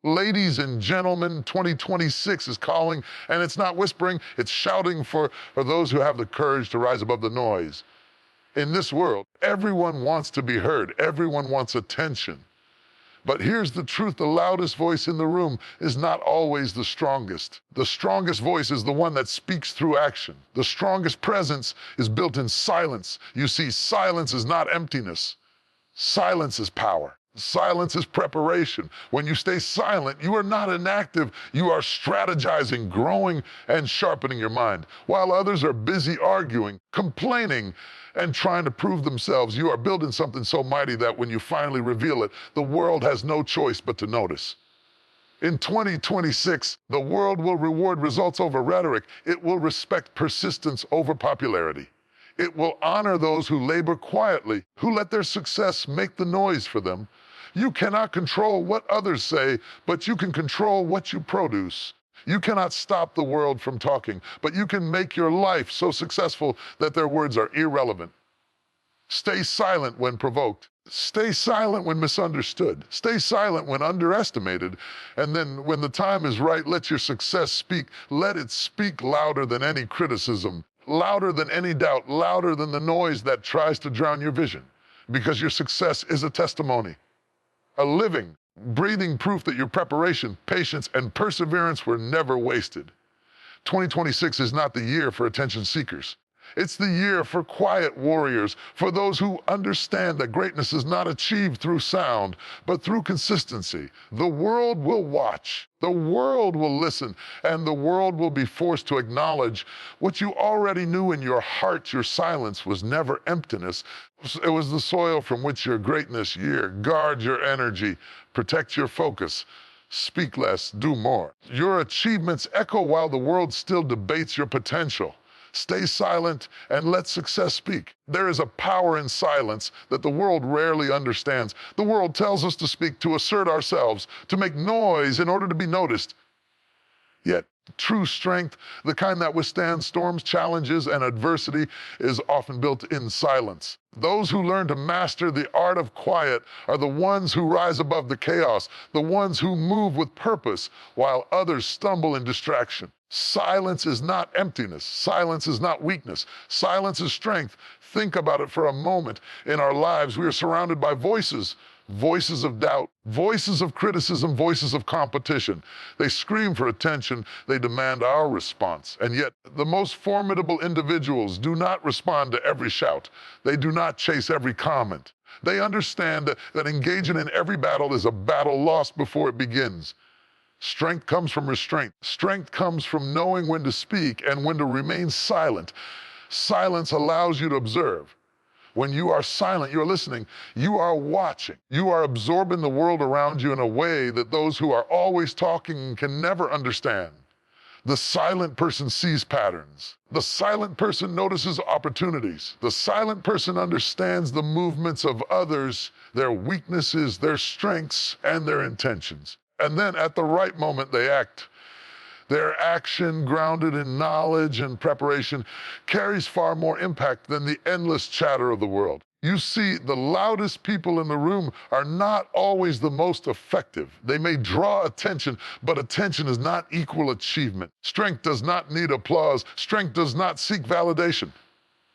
Ladies and gentlemen, 2026 is calling, and it's not whispering, it's shouting for those who have the courage to rise above the noise. In this world, everyone wants to be heard, everyone wants attention. But here's the truth, the loudest voice in the room is not always the strongest. The strongest voice is the one that speaks through action. The strongest presence is built in silence. You see, silence is not emptiness. Silence is power. Silence is preparation. When you stay silent, you are not inactive. You are strategizing, growing, and sharpening your mind. While others are busy arguing, complaining, and trying to prove themselves, you are building something so mighty that when you finally reveal it, the world has no choice but to notice. In 2026, the world will reward results over rhetoric. It will respect persistence over popularity. It will honor those who labor quietly, who let their success make the noise for them. You cannot control what others say, but you can control what you produce. You cannot stop the world from talking, but you can make your life so successful that their words are irrelevant. Stay silent when provoked. Stay silent when misunderstood. Stay silent when underestimated. And then when the time is right, let your success speak. Let it speak louder than any criticism, louder than any doubt, louder than the noise that tries to drown your vision. Because your success is a testimony, a living, breathing proof that your preparation, patience, and perseverance were never wasted. 2026 is not the year for attention seekers. It's the year for quiet warriors, for those who understand that greatness is not achieved through sound, but through consistency. The world will watch, the world will listen, and the world will be forced to acknowledge what you already knew in your heart. Your silence was never emptiness. It was the soil from which your greatness year. Guard your energy, protect your focus. Speak less, do more. Your achievements echo while the world still debates your potential. Stay silent and let success speak. There is a power in silence that the world rarely understands. The world tells us to speak, to assert ourselves, to make noise in order to be noticed. Yet, true strength, the kind that withstands storms, challenges, and adversity, is often built in silence. Those who learn to master the art of quiet are the ones who rise above the chaos, the ones who move with purpose while others stumble in distraction. Silence is not emptiness. Silence is not weakness. Silence is strength. Think about it for a moment. In our lives, we are surrounded by voices. Voices of doubt, voices of criticism, voices of competition. They scream for attention, they demand our response. And yet, the most formidable individuals do not respond to every shout. They do not chase every comment. They understand that engaging in every battle is a battle lost before it begins. Strength comes from restraint. Strength comes from knowing when to speak and when to remain silent. Silence allows you to observe. When you are silent, you're listening, you are watching. You are absorbing the world around you in a way that those who are always talking can never understand. The silent person sees patterns. The silent person notices opportunities. The silent person understands the movements of others, their weaknesses, their strengths, and their intentions. And then at the right moment, they act. Their action, grounded in knowledge and preparation, carries far more impact than the endless chatter of the world. You see, the loudest people in the room are not always the most effective. They may draw attention, but attention is not equal achievement. Strength does not need applause. Strength does not seek validation.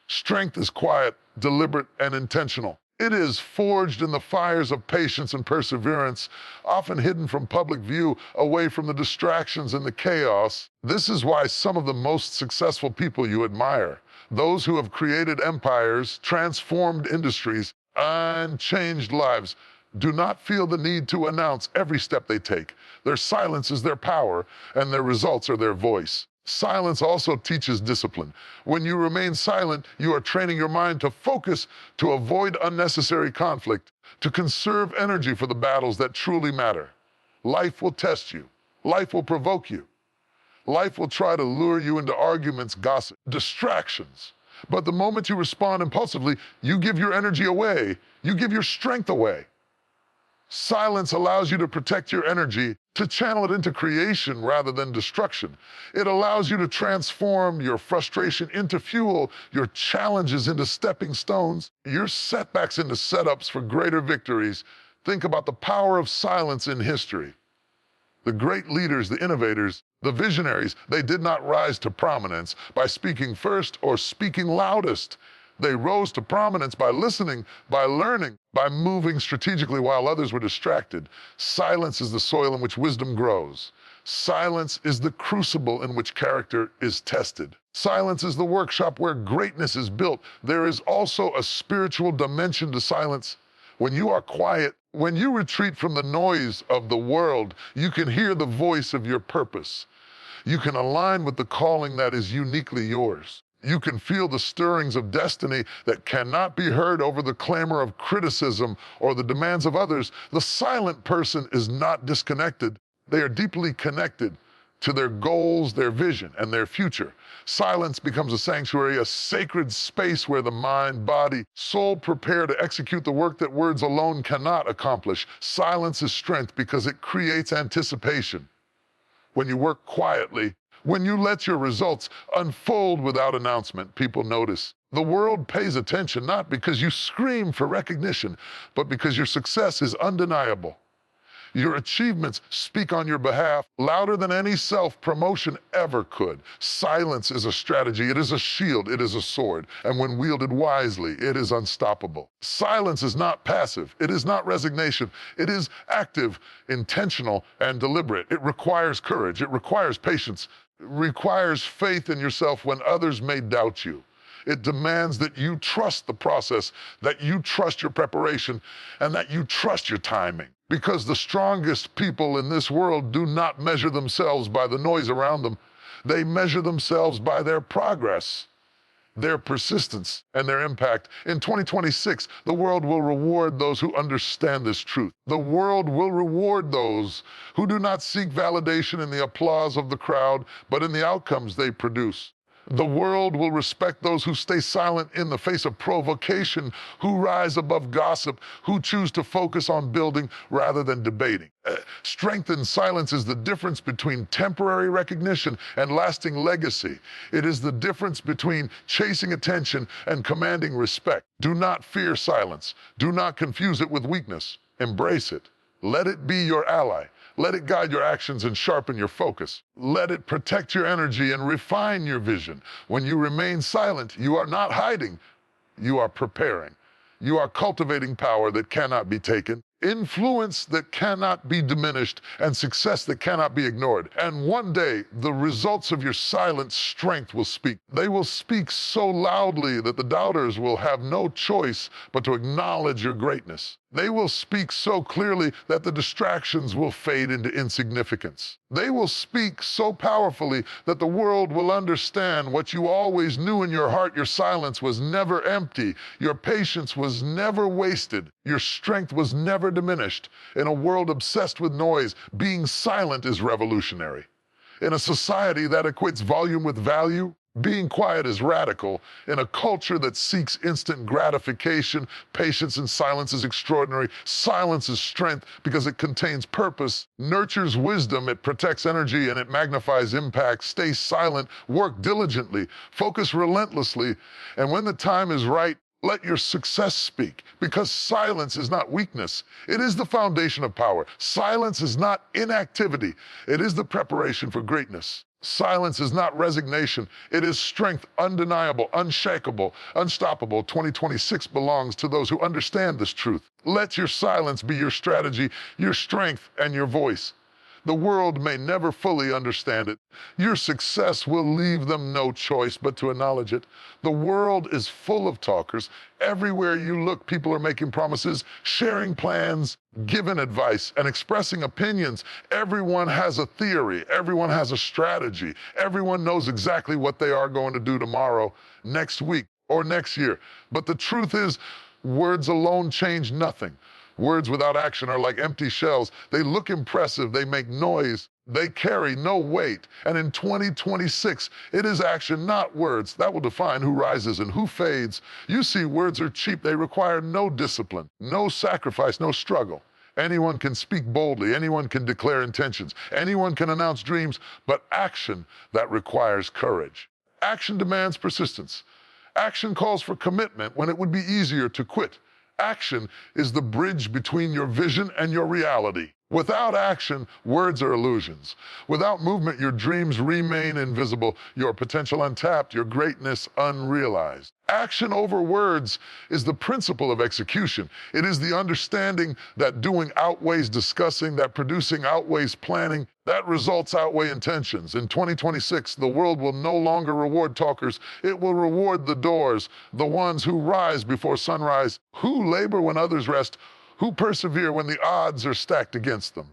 Strength is quiet, deliberate, and intentional. It is forged in the fires of patience and perseverance, often hidden from public view, away from the distractions and the chaos. This is why some of the most successful people you admire, those who have created empires, transformed industries, and changed lives, do not feel the need to announce every step they take. Their silence is their power, and their results are their voice. Silence also teaches discipline. When you remain silent, you are training your mind to focus, to avoid unnecessary conflict, to conserve energy for the battles that truly matter. Life will test you. Life will provoke you. Life will try to lure you into arguments, gossip, distractions. But the moment you respond impulsively, you give your energy away. You give your strength away. Silence allows you to protect your energy, to channel it into creation rather than destruction. It allows you to transform your frustration into fuel, your challenges into stepping stones, your setbacks into setups for greater victories. Think about the power of silence in history. The great leaders, the innovators, the visionaries, they did not rise to prominence by speaking first or speaking loudest. They rose to prominence by listening, by learning, by moving strategically while others were distracted. Silence is the soil in which wisdom grows. Silence is the crucible in which character is tested. Silence is the workshop where greatness is built. There is also a spiritual dimension to silence. When you are quiet, when you retreat from the noise of the world, you can hear the voice of your purpose. You can align with the calling that is uniquely yours. You can feel the stirrings of destiny that cannot be heard over the clamor of criticism or the demands of others. The silent person is not disconnected. They are deeply connected to their goals, their vision, and their future. Silence becomes a sanctuary, a sacred space where the mind, body, soul prepare to execute the work that words alone cannot accomplish. Silence is strength because it creates anticipation. When you work quietly, when you let your results unfold without announcement, people notice. The world pays attention not because you scream for recognition, but because your success is undeniable. Your achievements speak on your behalf louder than any self-promotion ever could. Silence is a strategy, it is a shield, it is a sword, and when wielded wisely, it is unstoppable. Silence is not passive, it is not resignation, it is active, intentional, and deliberate. It requires courage, it requires patience, it requires faith in yourself when others may doubt you. It demands that you trust the process, that you trust your preparation, and that you trust your timing. Because the strongest people in this world do not measure themselves by the noise around them. They measure themselves by their progress, their persistence, and their impact. In 2026, the world will reward those who understand this truth. The world will reward those who do not seek validation in the applause of the crowd, but in the outcomes they produce. The world will respect those who stay silent in the face of provocation, who rise above gossip, who choose to focus on building rather than debating. Strength in silence is the difference between temporary recognition and lasting legacy. It is the difference between chasing attention and commanding respect. Do not fear silence. Do not confuse it with weakness. Embrace it. Let it be your ally. Let it guide your actions and sharpen your focus. Let it protect your energy and refine your vision. When you remain silent, you are not hiding. You are preparing. You are cultivating power that cannot be taken, influence that cannot be diminished, and success that cannot be ignored. And one day, the results of your silent strength will speak. They will speak so loudly that the doubters will have no choice but to acknowledge your greatness. They will speak so clearly that the distractions will fade into insignificance. They will speak so powerfully that the world will understand what you always knew in your heart. Your silence was never empty. Your patience was never wasted. Your strength was never diminished. In a world obsessed with noise, being silent is revolutionary. In a society that equates volume with value, being quiet is radical. In a culture that seeks instant gratification, patience and silence is extraordinary. Silence is strength because it contains purpose, nurtures wisdom, it protects energy, and it magnifies impact. Stay silent, work diligently, focus relentlessly, and when the time is right, let your success speak, because silence is not weakness. It is the foundation of power. Silence is not inactivity. It is the preparation for greatness. Silence is not resignation. It is strength, undeniable, unshakable, unstoppable. 2026 belongs to those who understand this truth. Let your silence be your strategy, your strength, and your voice. The world may never fully understand it. Your success will leave them no choice but to acknowledge it. The world is full of talkers. Everywhere you look, people are making promises, sharing plans, giving advice, and expressing opinions. Everyone has a theory. Everyone has a strategy. Everyone knows exactly what they are going to do tomorrow, next week, or next year. But the truth is, words alone change nothing. Words without action are like empty shells. They look impressive, they make noise, they carry no weight. And in 2026, it is action, not words, that will define who rises and who fades. You see, words are cheap. They require no discipline, no sacrifice, no struggle. Anyone can speak boldly, anyone can declare intentions, anyone can announce dreams, but action, that requires courage. Action demands persistence. Action calls for commitment when it would be easier to quit. Action is the bridge between your vision and your reality. Without action, words are illusions. Without movement, your dreams remain invisible, your potential untapped, your greatness unrealized. Action over words is the principle of execution. It is the understanding that doing outweighs discussing, that producing outweighs planning, that results outweigh intentions. In 2026, the world will no longer reward talkers. It will reward the doors, the ones who rise before sunrise, who labor when others rest, who persevere when the odds are stacked against them.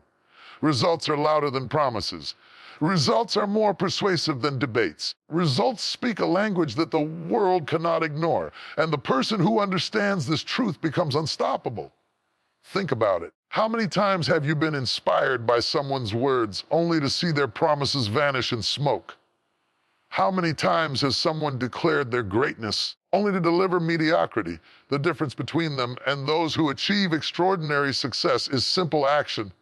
Results are louder than promises. Results are more persuasive than debates. Results speak a language that the world cannot ignore, and the person who understands this truth becomes unstoppable. Think about it. How many times have you been inspired by someone's words only to see their promises vanish in smoke? How many times has someone declared their greatness only to deliver mediocrity? The difference between them and those who achieve extraordinary success is simple action.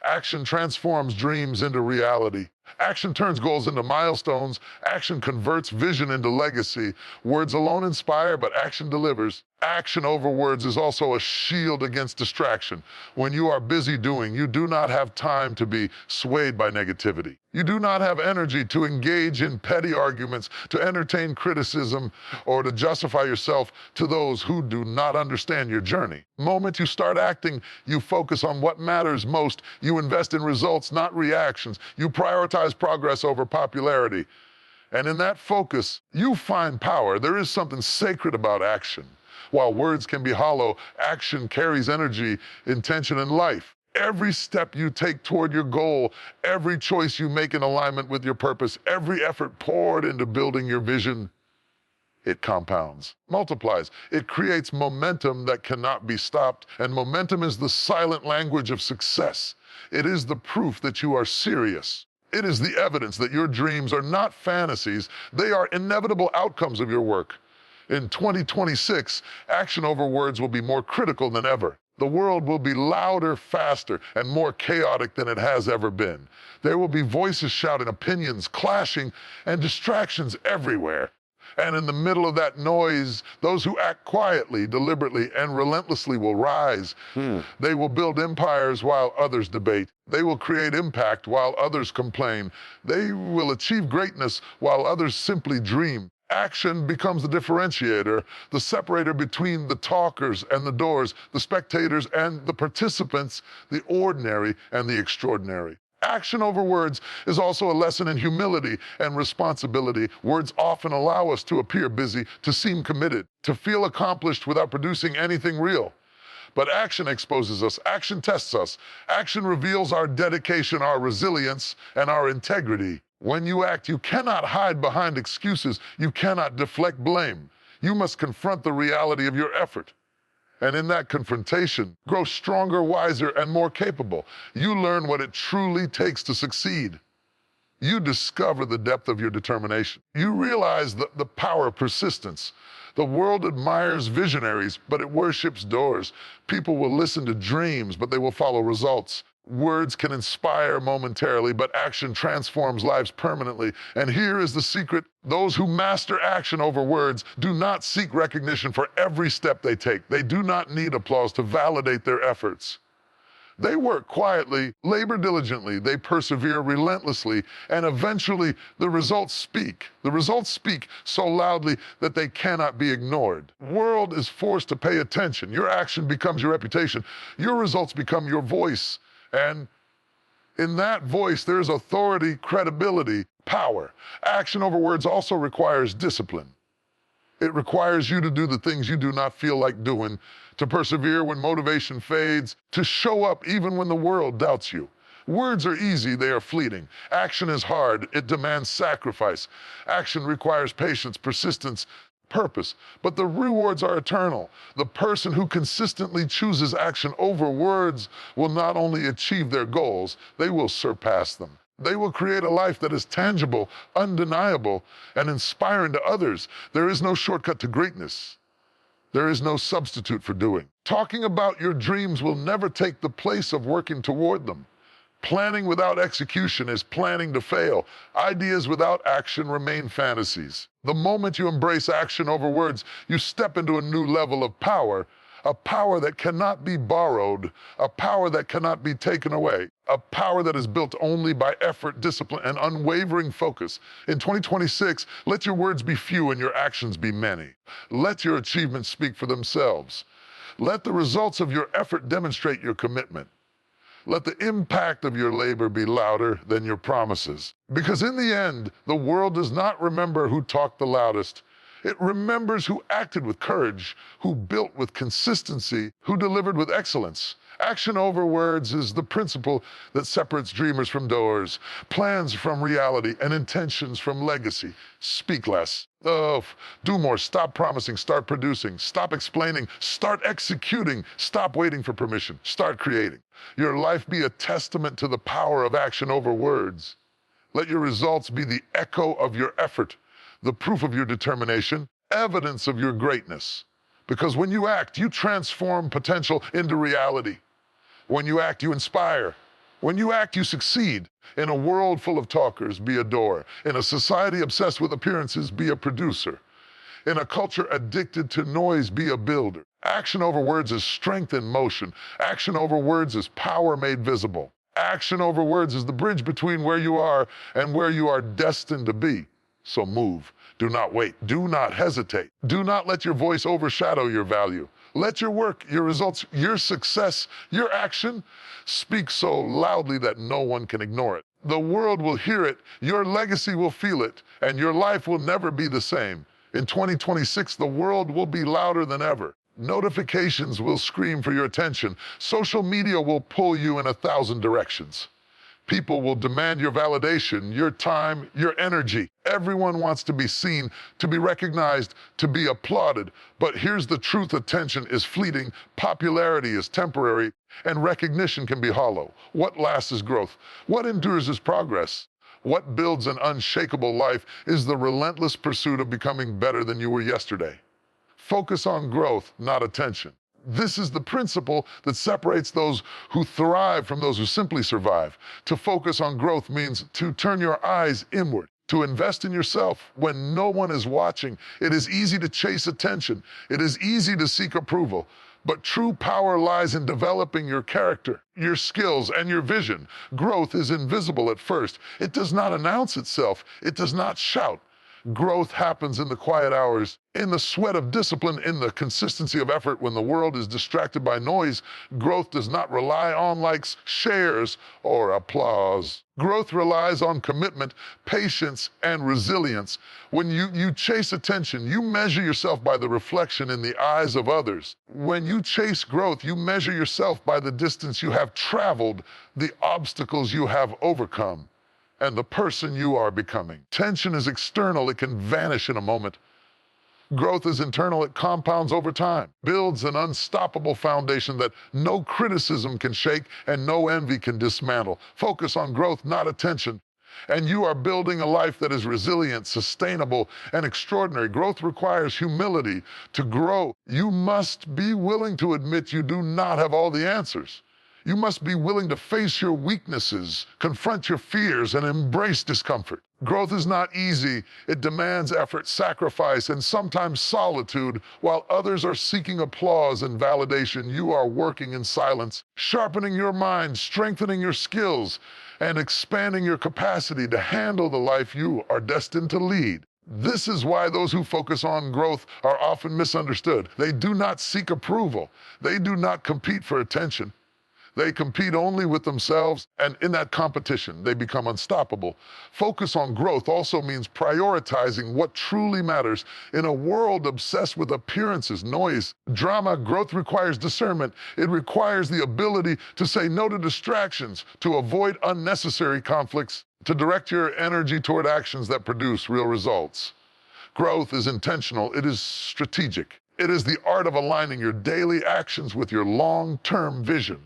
Action transforms dreams into reality. Action turns goals into milestones. Action converts vision into legacy. Words alone inspire, but action delivers. Action over words is also a shield against distraction. When you are busy doing, you do not have time to be swayed by negativity. You do not have energy to engage in petty arguments, to entertain criticism, or to justify yourself to those who do not understand your journey. The moment you start acting, you focus on what matters most. You invest in results, not reactions. You prioritize progress over popularity. And in that focus, you find power. There is something sacred about action. While words can be hollow, action carries energy, intention, and life. Every step you take toward your goal, every choice you make in alignment with your purpose, every effort poured into building your vision, it compounds, multiplies. It creates momentum that cannot be stopped, and momentum is the silent language of success. It is the proof that you are serious. It is the evidence that your dreams are not fantasies. They are inevitable outcomes of your work. In 2026, action over words will be more critical than ever. The world will be louder, faster, and more chaotic than it has ever been. There will be voices shouting, opinions clashing, and distractions everywhere. And in the middle of that noise, those who act quietly, deliberately, and relentlessly will rise. They will build empires while others debate. They will create impact while others complain. They will achieve greatness while others simply dream. Action becomes the differentiator, the separator between the talkers and the doors, the spectators and the participants, the ordinary and the extraordinary. Action over words is also a lesson in humility and responsibility. Words often allow us to appear busy, to seem committed, to feel accomplished without producing anything real. But action exposes us, action tests us, action reveals our dedication, our resilience, and our integrity. When you act, you cannot hide behind excuses. You cannot deflect blame. You must confront the reality of your effort. And in that confrontation, grow stronger, wiser, and more capable. You learn what it truly takes to succeed. You discover the depth of your determination. You realize the power of persistence. The world admires visionaries, but it worships doors. People will listen to dreams, but they will follow results. Words can inspire momentarily, but action transforms lives permanently. And here is the secret. Those who master action over words do not seek recognition for every step they take. They do not need applause to validate their efforts. They work quietly, labor diligently, they persevere relentlessly, and eventually the results speak. The results speak so loudly that they cannot be ignored. The world is forced to pay attention. Your action becomes your reputation. Your results become your voice. And in that voice, there's authority, credibility, power. Action over words also requires discipline. It requires you to do the things you do not feel like doing, to persevere when motivation fades, to show up even when the world doubts you. Words are easy, they are fleeting. Action is hard, it demands sacrifice. Action requires patience, persistence, purpose, but the rewards are eternal. The person who consistently chooses action over words will not only achieve their goals, they will surpass them. They will create a life that is tangible, undeniable, and inspiring to others. There is no shortcut to greatness. There is no substitute for doing. Talking about your dreams will never take the place of working toward them. Planning without execution is planning to fail. Ideas without action remain fantasies. The moment you embrace action over words, you step into a new level of power, a power that cannot be borrowed, a power that cannot be taken away, a power that is built only by effort, discipline, and unwavering focus. In 2026, let your words be few and your actions be many. Let your achievements speak for themselves. Let the results of your effort demonstrate your commitment. Let the impact of your labor be louder than your promises. Because in the end, the world does not remember who talked the loudest. It remembers who acted with courage, who built with consistency, who delivered with excellence. Action over words is the principle that separates dreamers from doers, plans from reality, and intentions from legacy. Speak less. Do more. Stop promising. Start producing. Stop explaining. Start executing. Stop waiting for permission. Start creating. Your life be a testament to the power of action over words. Let your results be the echo of your effort, the proof of your determination, evidence of your greatness. Because when you act, you transform potential into reality. When you act, you inspire. When you act, you succeed. In a world full of talkers, be a doer. In a society obsessed with appearances, be a producer. In a culture addicted to noise, be a builder. Action over words is strength in motion. Action over words is power made visible. Action over words is the bridge between where you are and where you are destined to be. So move. Do not wait. Do not hesitate. Do not let your voice overshadow your value. Let your work, your results, your success, your action speak so loudly that no one can ignore it. The world will hear it, your legacy will feel it, and your life will never be the same. In 2026, the world will be louder than ever. Notifications will scream for your attention. Social media will pull you in 1,000 directions. People will demand your validation, your time, your energy. Everyone wants to be seen, to be recognized, to be applauded. But here's the truth: attention is fleeting, popularity is temporary, and recognition can be hollow. What lasts is growth. What endures is progress. What builds an unshakable life is the relentless pursuit of becoming better than you were yesterday. Focus on growth, not attention. This is the principle that separates those who thrive from those who simply survive. To focus on growth means to turn your eyes inward, to invest in yourself when no one is watching. It is easy to chase attention. It is easy to seek approval. But true power lies in developing your character, your skills, and your vision. Growth is invisible at first. It does not announce itself. It does not shout. Growth happens in the quiet hours, in the sweat of discipline, in the consistency of effort. When the world is distracted by noise, growth does not rely on likes, shares, or applause. Growth relies on commitment, patience, and resilience. When you chase attention, you measure yourself by the reflection in the eyes of others. When you chase growth, you measure yourself by the distance you have traveled, the obstacles you have overcome, and the person you are becoming. Tension is external. It can vanish in a moment. Growth is internal. It compounds over time, builds an unstoppable foundation that no criticism can shake and no envy can dismantle. Focus on growth, not attention, and you are building a life that is resilient, sustainable, and extraordinary. Growth requires humility. To grow, you must be willing to admit you do not have all the answers. You must be willing to face your weaknesses, confront your fears, and embrace discomfort. Growth is not easy. It demands effort, sacrifice, and sometimes solitude. While others are seeking applause and validation, you are working in silence, sharpening your mind, strengthening your skills, and expanding your capacity to handle the life you are destined to lead. This is why those who focus on growth are often misunderstood. They do not seek approval. They do not compete for attention. They compete only with themselves, and in that competition, they become unstoppable. Focus on growth also means prioritizing what truly matters. In a world obsessed with appearances, noise, drama, growth requires discernment. It requires the ability to say no to distractions, to avoid unnecessary conflicts, to direct your energy toward actions that produce real results. Growth is intentional. It is strategic. It is the art of aligning your daily actions with your long-term vision.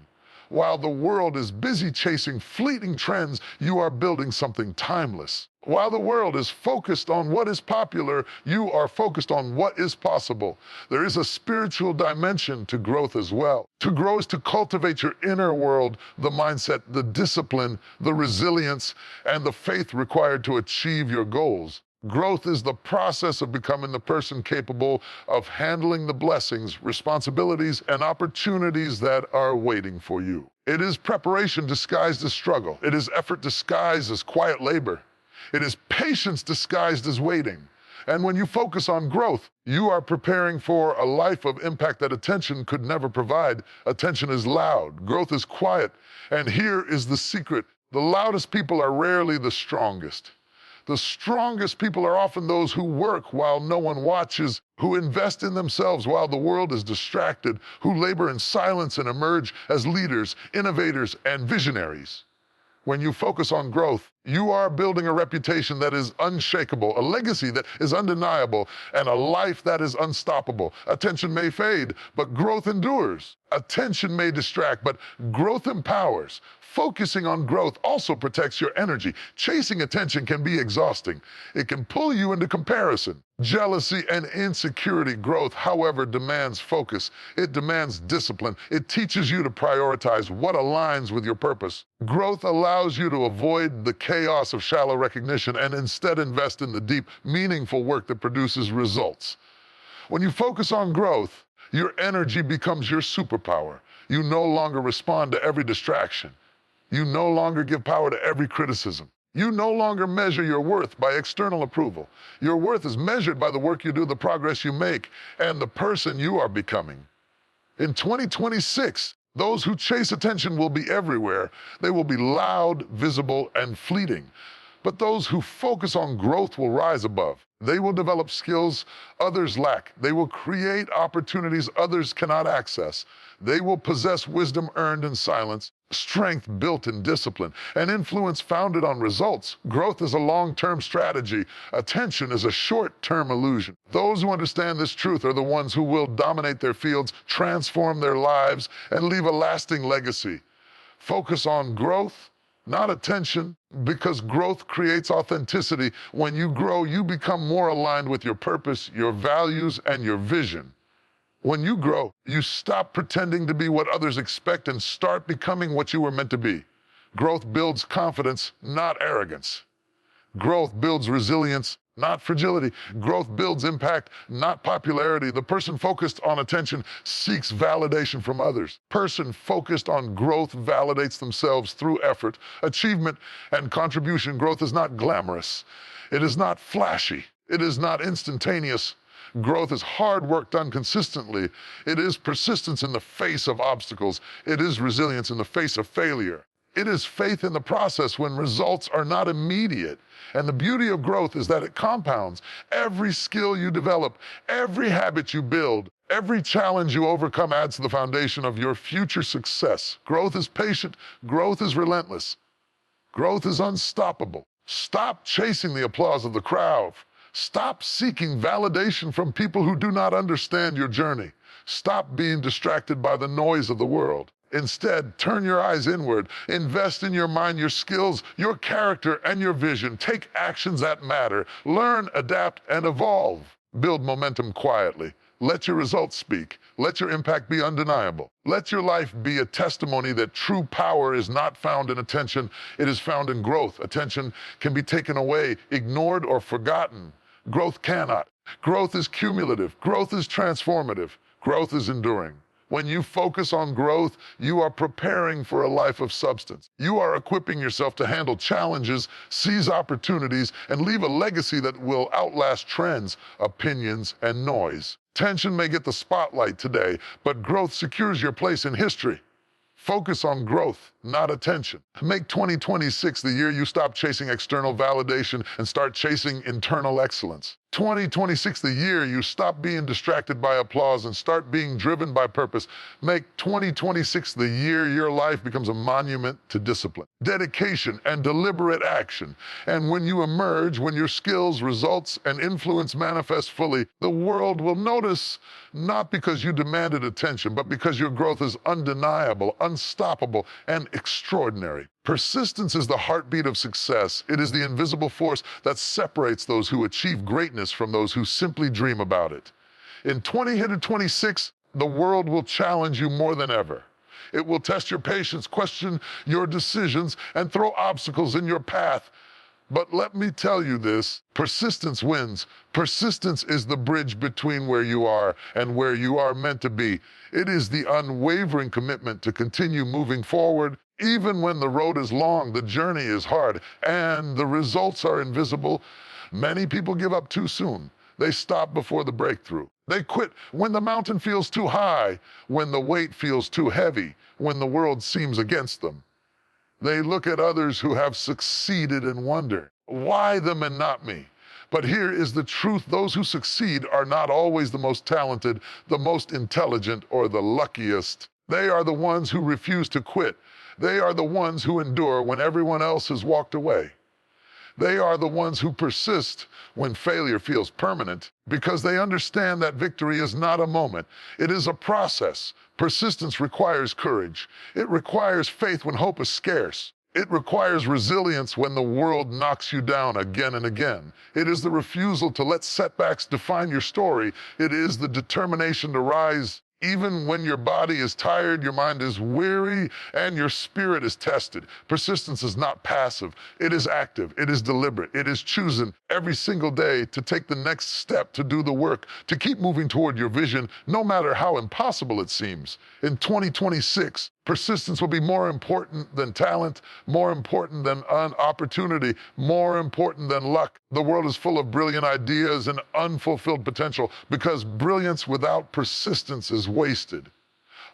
While the world is busy chasing fleeting trends, you are building something timeless. While the world is focused on what is popular, you are focused on what is possible. There is a spiritual dimension to growth as well. To grow is to cultivate your inner world, the mindset, the discipline, the resilience, and the faith required to achieve your goals. Growth is the process of becoming the person capable of handling the blessings, responsibilities, and opportunities that are waiting for you. It is preparation disguised as struggle. It is effort disguised as quiet labor. It is patience disguised as waiting. And when you focus on growth, you are preparing for a life of impact that attention could never provide. Attention is loud, growth is quiet. And here is the secret. The loudest people are rarely the strongest. The strongest people are often those who work while no one watches, who invest in themselves while the world is distracted, who labor in silence and emerge as leaders, innovators, and visionaries. When you focus on growth, you are building a reputation that is unshakable, a legacy that is undeniable, and a life that is unstoppable. Attention may fade, but growth endures. Attention may distract, but growth empowers. Focusing on growth also protects your energy. Chasing attention can be exhausting. It can pull you into comparison. Jealousy and insecurity. Growth, however, demands focus. It demands discipline. It teaches you to prioritize what aligns with your purpose. Growth allows you to avoid the chaos of shallow recognition and instead invest in the deep, meaningful work that produces results. When you focus on growth, your energy becomes your superpower. You no longer respond to every distraction. You no longer give power to every criticism. You no longer measure your worth by external approval. Your worth is measured by the work you do, the progress you make, and the person you are becoming. In 2026, those who chase attention will be everywhere. They will be loud, visible, and fleeting. But those who focus on growth will rise above. They will develop skills others lack. They will create opportunities others cannot access. They will possess wisdom earned in silence, strength built in discipline, and influence founded on results. Growth is a long-term strategy. Attention is a short-term illusion. Those who understand this truth are the ones who will dominate their fields, transform their lives, and leave a lasting legacy. Focus on growth, not attention, because growth creates authenticity. When you grow, you become more aligned with your purpose, your values, and your vision. When you grow, you stop pretending to be what others expect and start becoming what you were meant to be. Growth builds confidence, not arrogance. Growth builds resilience, not fragility. Growth builds impact, not popularity. The person focused on attention seeks validation from others. Person focused on growth validates themselves through effort, achievement, and contribution. Growth is not glamorous. It is not flashy. It is not instantaneous. Growth is hard work done consistently. It is persistence in the face of obstacles. It is resilience in the face of failure. It is faith in the process when results are not immediate. And the beauty of growth is that it compounds. Every skill you develop, every habit you build, every challenge you overcome adds to the foundation of your future success. Growth is patient. Growth is relentless. Growth is unstoppable. Stop chasing the applause of the crowd. Stop seeking validation from people who do not understand your journey. Stop being distracted by the noise of the world. Instead, turn your eyes inward. Invest in your mind, your skills, your character, and your vision. Take actions that matter. Learn, adapt, and evolve. Build momentum quietly. Let your results speak. Let your impact be undeniable. Let your life be a testimony that true power is not found in attention. It is found in growth. Attention can be taken away, ignored, or forgotten. Growth cannot. Growth is cumulative. Growth is transformative. Growth is enduring. When you focus on growth, you are preparing for a life of substance. You are equipping yourself to handle challenges, seize opportunities, and leave a legacy that will outlast trends, opinions, and noise. Tension may get the spotlight today, but growth secures your place in history. Focus on growth, not attention. Make 2026 the year you stop chasing external validation and start chasing internal excellence. 2026 the year you stop being distracted by applause and start being driven by purpose. Make 2026 the year your life becomes a monument to discipline, dedication, and deliberate action. And when you emerge, when your skills, results, and influence manifest fully, the world will notice, not because you demanded attention, but because your growth is undeniable, unstoppable, and extraordinary. Persistence is the heartbeat of success. It is the invisible force that separates those who achieve greatness from those who simply dream about it. In 2026, the world will challenge you more than ever. It will test your patience, question your decisions, and throw obstacles in your path. But let me tell you this, persistence wins. Persistence is the bridge between where you are and where you are meant to be. It is the unwavering commitment to continue moving forward, even when the road is long, the journey is hard, and the results are invisible. Many people give up too soon. They stop before the breakthrough. They quit when the mountain feels too high, when the weight feels too heavy, when the world seems against them. They look at others who have succeeded and wonder, why them and not me? But here is the truth. Those who succeed are not always the most talented, the most intelligent, or the luckiest. They are the ones who refuse to quit. They are the ones who endure when everyone else has walked away. They are the ones who persist when failure feels permanent, because they understand that victory is not a moment. It is a process. Persistence requires courage. It requires faith when hope is scarce. It requires resilience when the world knocks you down again and again. It is the refusal to let setbacks define your story. It is the determination to rise even when your body is tired, your mind is weary, and your spirit is tested. Persistence is not passive. It is active. It is deliberate. It is choosing every single day to take the next step, to do the work, to keep moving toward your vision, no matter how impossible it seems. In 2026, persistence will be more important than talent, more important than an opportunity, more important than luck. The world is full of brilliant ideas and unfulfilled potential, because brilliance without persistence is wasted.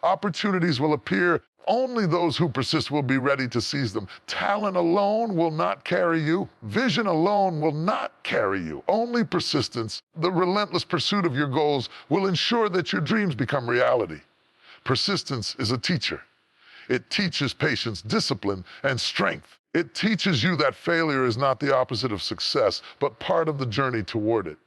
Opportunities will appear. Only those who persist will be ready to seize them. Talent alone will not carry you. Vision alone will not carry you. Only persistence, the relentless pursuit of your goals, will ensure that your dreams become reality. Persistence is a teacher. It teaches patience, discipline, and strength. It teaches you that failure is not the opposite of success, but part of the journey toward it.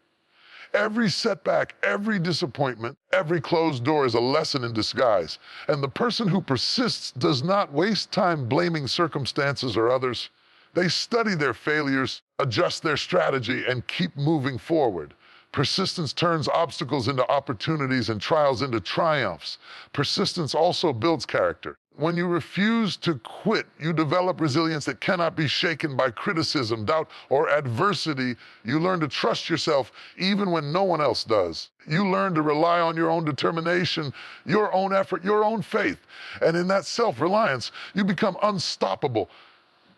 Every setback, every disappointment, every closed door is a lesson in disguise. And the person who persists does not waste time blaming circumstances or others. They study their failures, adjust their strategy, and keep moving forward. Persistence turns obstacles into opportunities and trials into triumphs. Persistence also builds character. When you refuse to quit, you develop resilience that cannot be shaken by criticism, doubt, or adversity. You learn to trust yourself even when no one else does. You learn to rely on your own determination, your own effort, your own faith. And in that self-reliance, you become unstoppable.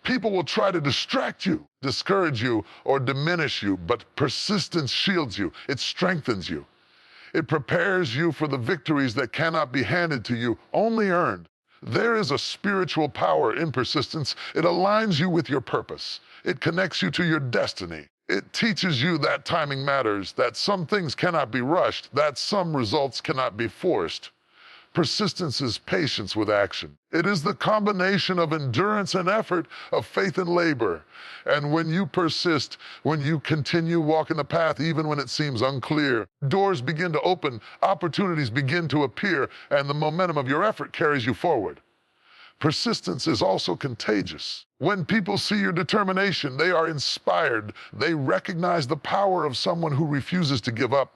People will try to distract you, discourage you, or diminish you, but persistence shields you. It strengthens you. It prepares you for the victories that cannot be handed to you, only earned. There is a spiritual power in persistence. It aligns you with your purpose. It connects you to your destiny. It teaches you that timing matters, that some things cannot be rushed, that some results cannot be forced. Persistence is patience with action. It is the combination of endurance and effort, of faith and labor. And when you persist, when you continue walking the path even when it seems unclear, doors begin to open, opportunities begin to appear, and the momentum of your effort carries you forward. Persistence is also contagious. When people see your determination, they are inspired. They recognize the power of someone who refuses to give up.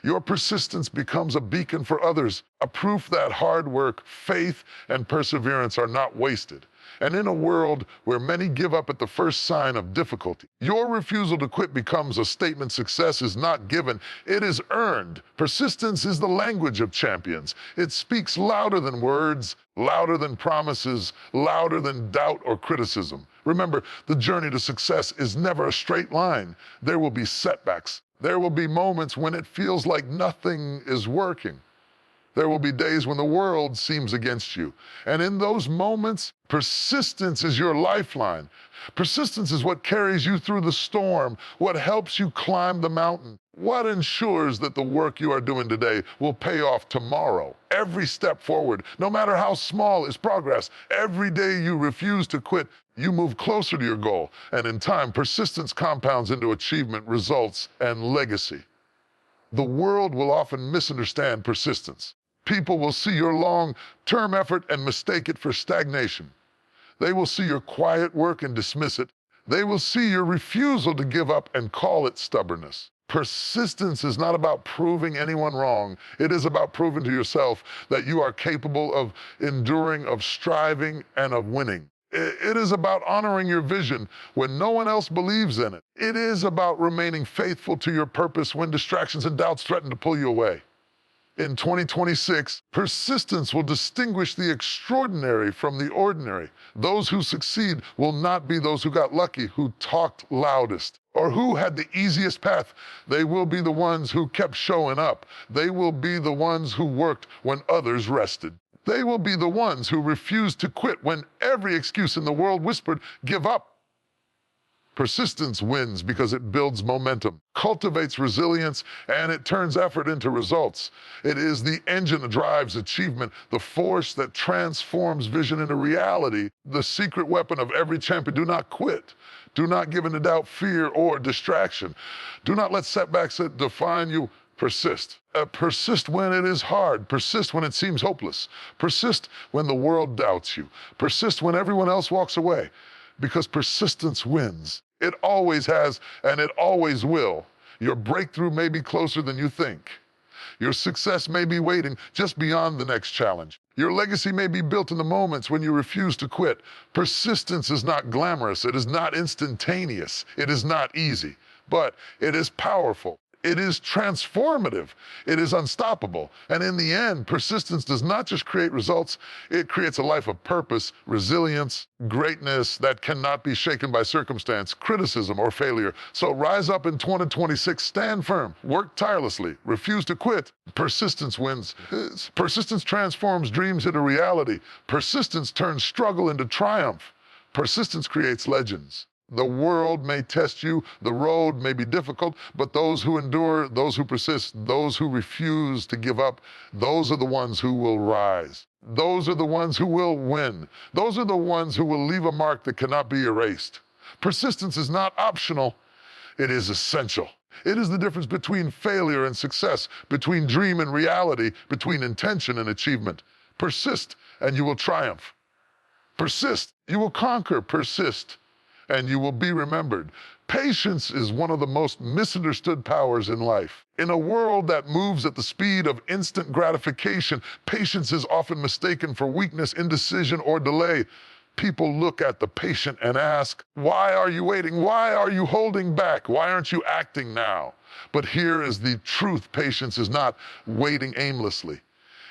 Your persistence becomes a beacon for others, a proof that hard work, faith, and perseverance are not wasted. And in a world where many give up at the first sign of difficulty, your refusal to quit becomes a statement. Success is not given, it is earned. Persistence is the language of champions. It speaks louder than words, louder than promises, louder than doubt or criticism. Remember, the journey to success is never a straight line. There will be setbacks. There will be moments when it feels like nothing is working. There will be days when the world seems against you. And in those moments, persistence is your lifeline. Persistence is what carries you through the storm, what helps you climb the mountain, what ensures that the work you are doing today will pay off tomorrow. Every step forward, no matter how small, is progress. Every day you refuse to quit, you move closer to your goal. And in time, persistence compounds into achievement, results, and legacy. The world will often misunderstand persistence. People will see your long-term effort and mistake it for stagnation. They will see your quiet work and dismiss it. They will see your refusal to give up and call it stubbornness. Persistence is not about proving anyone wrong. It is about proving to yourself that you are capable of enduring, of striving, and of winning. It is about honoring your vision when no one else believes in it. It is about remaining faithful to your purpose when distractions and doubts threaten to pull you away. In 2026, persistence will distinguish the extraordinary from the ordinary. Those who succeed will not be those who got lucky, who talked loudest, or who had the easiest path. They will be the ones who kept showing up. They will be the ones who worked when others rested. They will be the ones who refused to quit when every excuse in the world whispered, "Give up." Persistence wins because it builds momentum, cultivates resilience, and it turns effort into results. It is the engine that drives achievement, the force that transforms vision into reality, the secret weapon of every champion. Do not quit. Do not give in to doubt, fear, or distraction. Do not let setbacks that define you. Persist. Persist when it is hard. Persist when it seems hopeless. Persist when the world doubts you. Persist when everyone else walks away. Because persistence wins. It always has, and it always will. Your breakthrough may be closer than you think. Your success may be waiting just beyond the next challenge. Your legacy may be built in the moments when you refuse to quit. Persistence is not glamorous. It is not instantaneous. It is not easy. But it is powerful. It is transformative. It is unstoppable. And in the end, persistence does not just create results, it creates a life of purpose, resilience, greatness that cannot be shaken by circumstance, criticism, or failure. So rise up in 2026, stand firm, work tirelessly, refuse to quit. Persistence wins. Persistence transforms dreams into reality. Persistence turns struggle into triumph. Persistence creates legends. The world may test you, the road may be difficult, but those who endure, those who persist, those who refuse to give up, those are the ones who will rise. Those are the ones who will win. Those are the ones who will leave a mark that cannot be erased. Persistence is not optional, it is essential. It is the difference between failure and success, between dream and reality, between intention and achievement. Persist, and you will triumph. Persist, you will conquer. Persist, and you will be remembered. Patience is one of the most misunderstood powers in life. In a world that moves at the speed of instant gratification, patience is often mistaken for weakness, indecision, or delay. People look at the patient and ask, "Why are you waiting? Why are you holding back? Why aren't you acting now?" But here is the truth. Patience is not waiting aimlessly.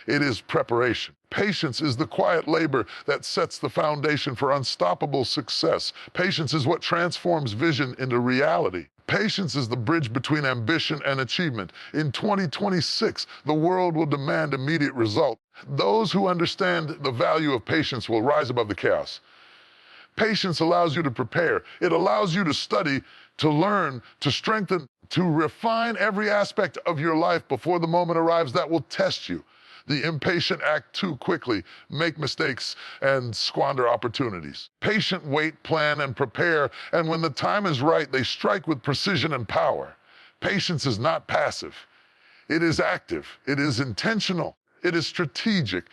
It is preparation. Patience is the quiet labor that sets the foundation for unstoppable success. Patience is what transforms vision into reality. Patience is the bridge between ambition and achievement. In 2026, the world will demand immediate result. Those who understand the value of patience will rise above the chaos. Patience allows you to prepare. It allows you to study, to learn, to strengthen, to refine every aspect of your life before the moment arrives that will test you. The impatient act too quickly, make mistakes, and squander opportunities. Patient wait, plan, and prepare, and when the time is right, they strike with precision and power. Patience is not passive. It is active. It is intentional. It is strategic.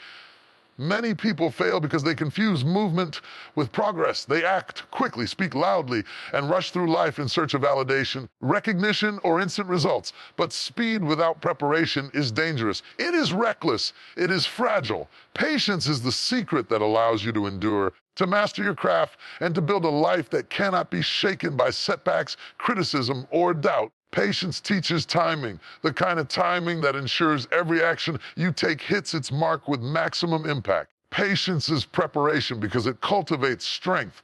Many people fail because they confuse movement with progress. They act quickly, speak loudly, and rush through life in search of validation, recognition, or instant results. But speed without preparation is dangerous. It is reckless. It is fragile. Patience is the secret that allows you to endure, to master your craft, and to build a life that cannot be shaken by setbacks, criticism, or doubt. Patience teaches timing, the kind of timing that ensures every action you take hits its mark with maximum impact. Patience is preparation because it cultivates strength.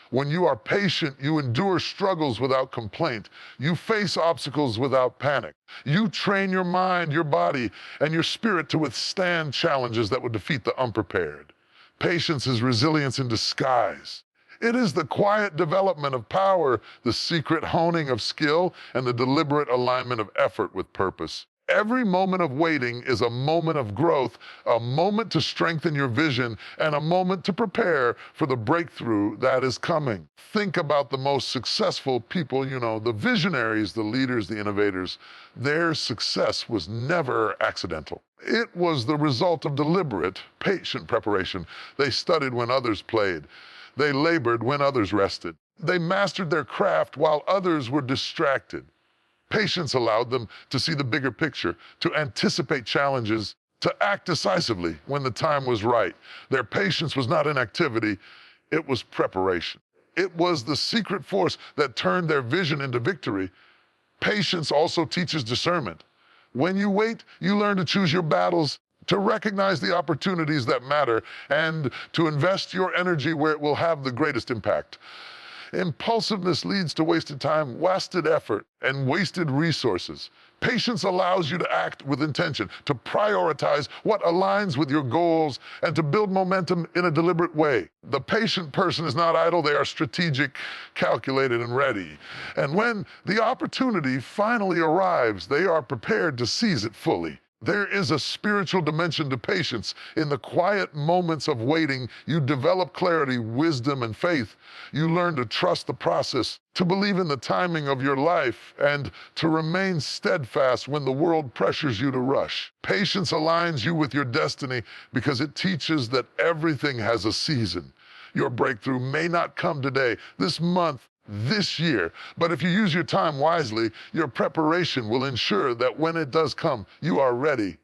When you are patient, you endure struggles without complaint. You face obstacles without panic. You train your mind, your body, and your spirit to withstand challenges that would defeat the unprepared. Patience is resilience in disguise. It is the quiet development of power, the secret honing of skill, and the deliberate alignment of effort with purpose. Every moment of waiting is a moment of growth, a moment to strengthen your vision, and a moment to prepare for the breakthrough that is coming. Think about the most successful people you know, the visionaries, the leaders, the innovators. Their success was never accidental. It was the result of deliberate, patient preparation. They studied when others played. They labored when others rested. They mastered their craft while others were distracted. Patience allowed them to see the bigger picture, to anticipate challenges, to act decisively when the time was right. Their patience was not inactivity, It was preparation. It was the secret force that turned their vision into victory. Patience also teaches discernment. When you wait, you learn to choose your battles, to recognize the opportunities that matter, and to invest your energy where it will have the greatest impact. Impulsiveness leads to wasted time, wasted effort, and wasted resources. Patience allows you to act with intention, to prioritize what aligns with your goals, and to build momentum in a deliberate way. The patient person is not idle, they are strategic, calculated, and ready. And when the opportunity finally arrives, they are prepared to seize it fully. There is a spiritual dimension to patience. In the quiet moments of waiting, you develop clarity, wisdom, and faith. You learn to trust the process, to believe in the timing of your life, and to remain steadfast when the world pressures you to rush. Patience aligns you with your destiny because it teaches that everything has a season. Your breakthrough may not come today, this month, this year. But if you use your time wisely, your preparation will ensure that when it does come, you are ready.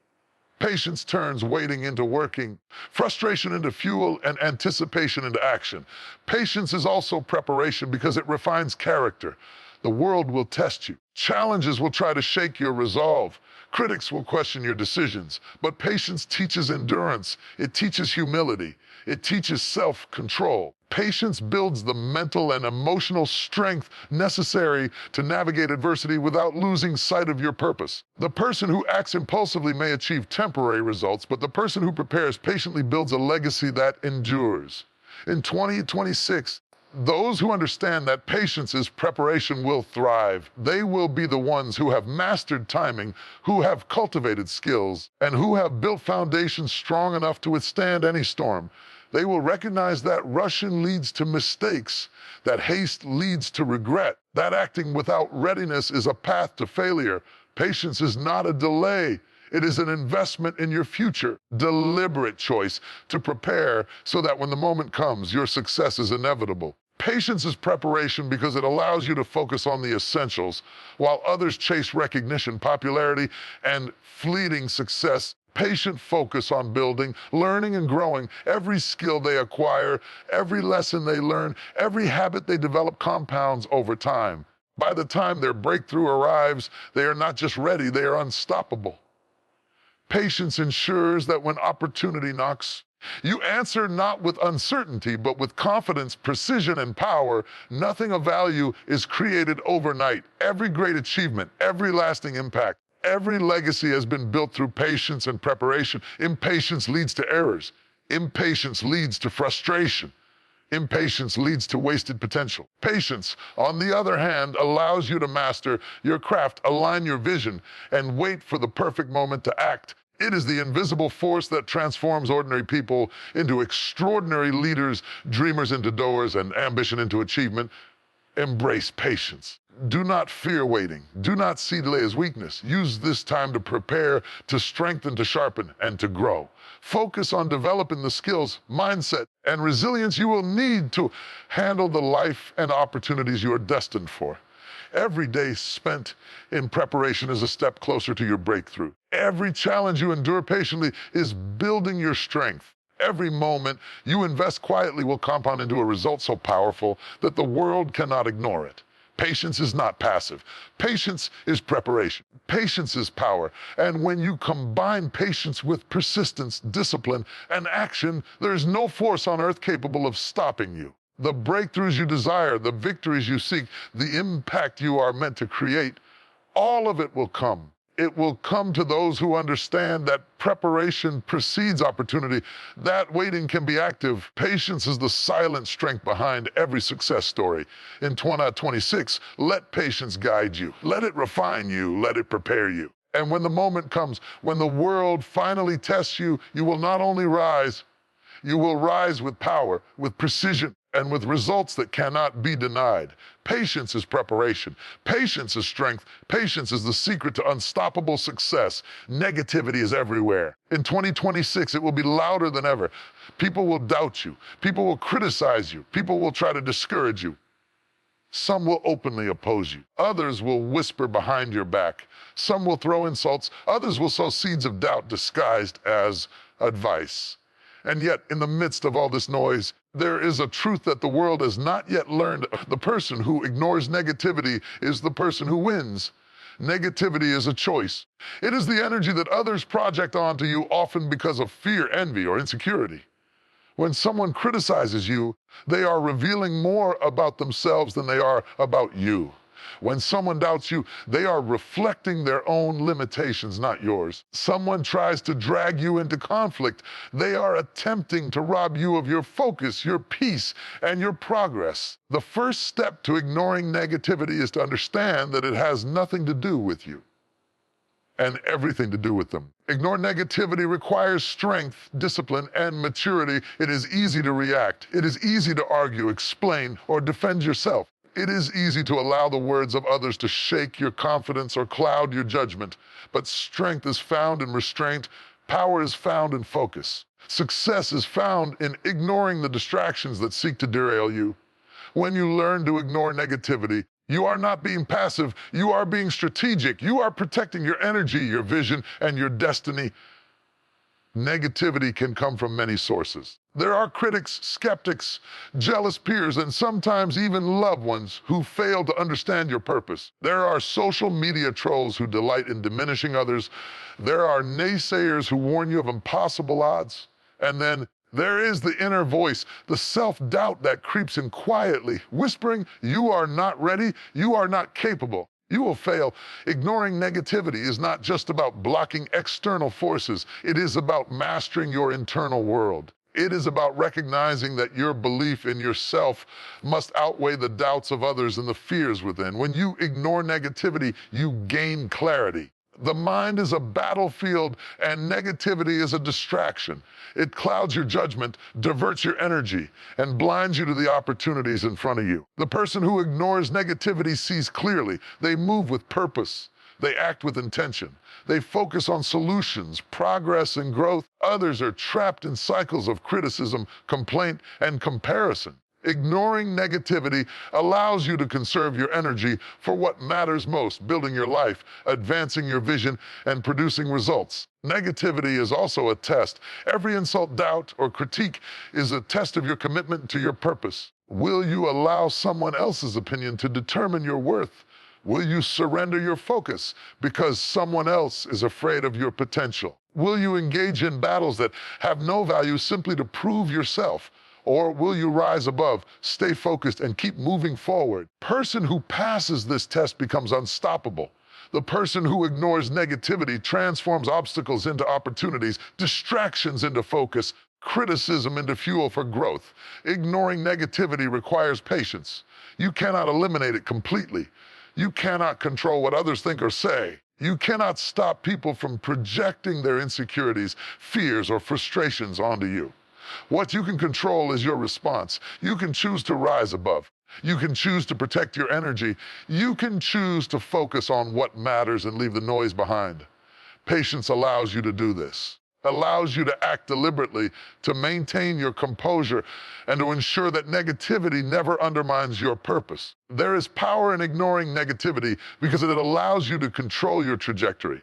Patience turns waiting into working, frustration into fuel, and anticipation into action. Patience is also preparation because it refines character. The world will test you. Challenges will try to shake your resolve. Critics will question your decisions. But patience teaches endurance. It teaches humility. It teaches self-control. Patience builds the mental and emotional strength necessary to navigate adversity without losing sight of your purpose. The person who acts impulsively may achieve temporary results, but the person who prepares patiently builds a legacy that endures. In 2026, those who understand that patience is preparation will thrive. They will be the ones who have mastered timing, who have cultivated skills, and who have built foundations strong enough to withstand any storm. They will recognize that rushing leads to mistakes, that haste leads to regret, that acting without readiness is a path to failure. Patience is not a delay. It is an investment in your future, deliberate choice to prepare so that when the moment comes, your success is inevitable. Patience is preparation because it allows you to focus on the essentials. While others chase recognition, popularity, and fleeting success, patient focus on building, learning, and growing. Every skill they acquire, every lesson they learn, every habit they develop compounds over time. By the time their breakthrough arrives, they are not just ready, they are unstoppable. Patience ensures that when opportunity knocks, you answer not with uncertainty, but with confidence, precision, and power. Nothing of value is created overnight. Every great achievement, every lasting impact, every legacy has been built through patience and preparation. Impatience leads to errors. Impatience leads to frustration. Impatience leads to wasted potential. Patience, on the other hand, allows you to master your craft, align your vision, and wait for the perfect moment to act. It is the invisible force that transforms ordinary people into extraordinary leaders, dreamers into doers, and ambition into achievement. Embrace patience. Do not fear waiting. Do not see delay as weakness. Use this time to prepare, to strengthen, to sharpen, and to grow. Focus on developing the skills, mindset, and resilience you will need to handle the life and opportunities you are destined for. Every day spent in preparation is a step closer to your breakthrough. Every challenge you endure patiently is building your strength. Every moment you invest quietly will compound into a result so powerful that the world cannot ignore it. Patience is not passive. Patience is preparation. Patience is power. And when you combine patience with persistence, discipline, and action, there is no force on earth capable of stopping you. The breakthroughs you desire, the victories you seek, the impact you are meant to create, all of it will come. It will come to those who understand that preparation precedes opportunity, that waiting can be active. Patience is the silent strength behind every success story. In 2026, let patience guide you. Let it refine you. Let it prepare you. And when the moment comes, when the world finally tests you, you will not only rise, you will rise with power, with precision, and with results that cannot be denied. Patience is preparation. Patience is strength. Patience is the secret to unstoppable success. Negativity is everywhere. In 2026, it will be louder than ever. People will doubt you. People will criticize you. People will try to discourage you. Some will openly oppose you. Others will whisper behind your back. Some will throw insults. Others will sow seeds of doubt disguised as advice. And yet, in the midst of all this noise, There is a truth that the world has not yet learned. The person who ignores negativity is the person who wins. Negativity is a choice. It is the energy that others project onto you, often because of fear, envy, or insecurity. When someone criticizes you, they are revealing more about themselves than they are about you. When someone doubts you, they are reflecting their own limitations, not yours. Someone tries to drag you into conflict, they are attempting to rob you of your focus, your peace, and your progress. The first step to ignoring negativity is to understand that it has nothing to do with you and everything to do with them. Ignore negativity requires strength, discipline, and maturity. It is easy to react. It is easy to argue, explain, or defend yourself. It is easy to allow the words of others to shake your confidence or cloud your judgment. But strength is found in restraint. Power is found in focus. Success is found in ignoring the distractions that seek to derail you. When you learn to ignore negativity, you are not being passive, you are being strategic. You are protecting your energy, your vision, and your destiny. Negativity can come from many sources. There are critics, skeptics, jealous peers, and sometimes even loved ones who fail to understand your purpose. There are social media trolls who delight in diminishing others. There are naysayers who warn you of impossible odds. And then there is the inner voice, the self-doubt that creeps in quietly, whispering, "You are not ready, you are not capable, you will fail." Ignoring negativity is not just about blocking external forces. It is about mastering your internal world. It is about recognizing that your belief in yourself must outweigh the doubts of others and the fears within. When you ignore negativity, you gain clarity. The mind is a battlefield, and negativity is a distraction. It clouds your judgment, diverts your energy, and blinds you to the opportunities in front of you. The person who ignores negativity sees clearly. They move with purpose. They act with intention. They focus on solutions, progress, and growth. Others are trapped in cycles of criticism, complaint, and comparison. Ignoring negativity allows you to conserve your energy for what matters most: building your life, advancing your vision, and producing results. Negativity is also a test. Every insult, doubt, or critique is a test of your commitment to your purpose. Will you allow someone else's opinion to determine your worth? Will you surrender your focus because someone else is afraid of your potential? Will you engage in battles that have no value simply to prove yourself? Or will you rise above, stay focused, and keep moving forward? The person who passes this test becomes unstoppable. The person who ignores negativity transforms obstacles into opportunities, distractions into focus, criticism into fuel for growth. Ignoring negativity requires patience. You cannot eliminate it completely. You cannot control what others think or say. You cannot stop people from projecting their insecurities, fears, or frustrations onto you. What you can control is your response. You can choose to rise above. You can choose to protect your energy. You can choose to focus on what matters and leave the noise behind. Patience allows you to do this, allows you to act deliberately, to maintain your composure, and to ensure that negativity never undermines your purpose. There is power in ignoring negativity because it allows you to control your trajectory.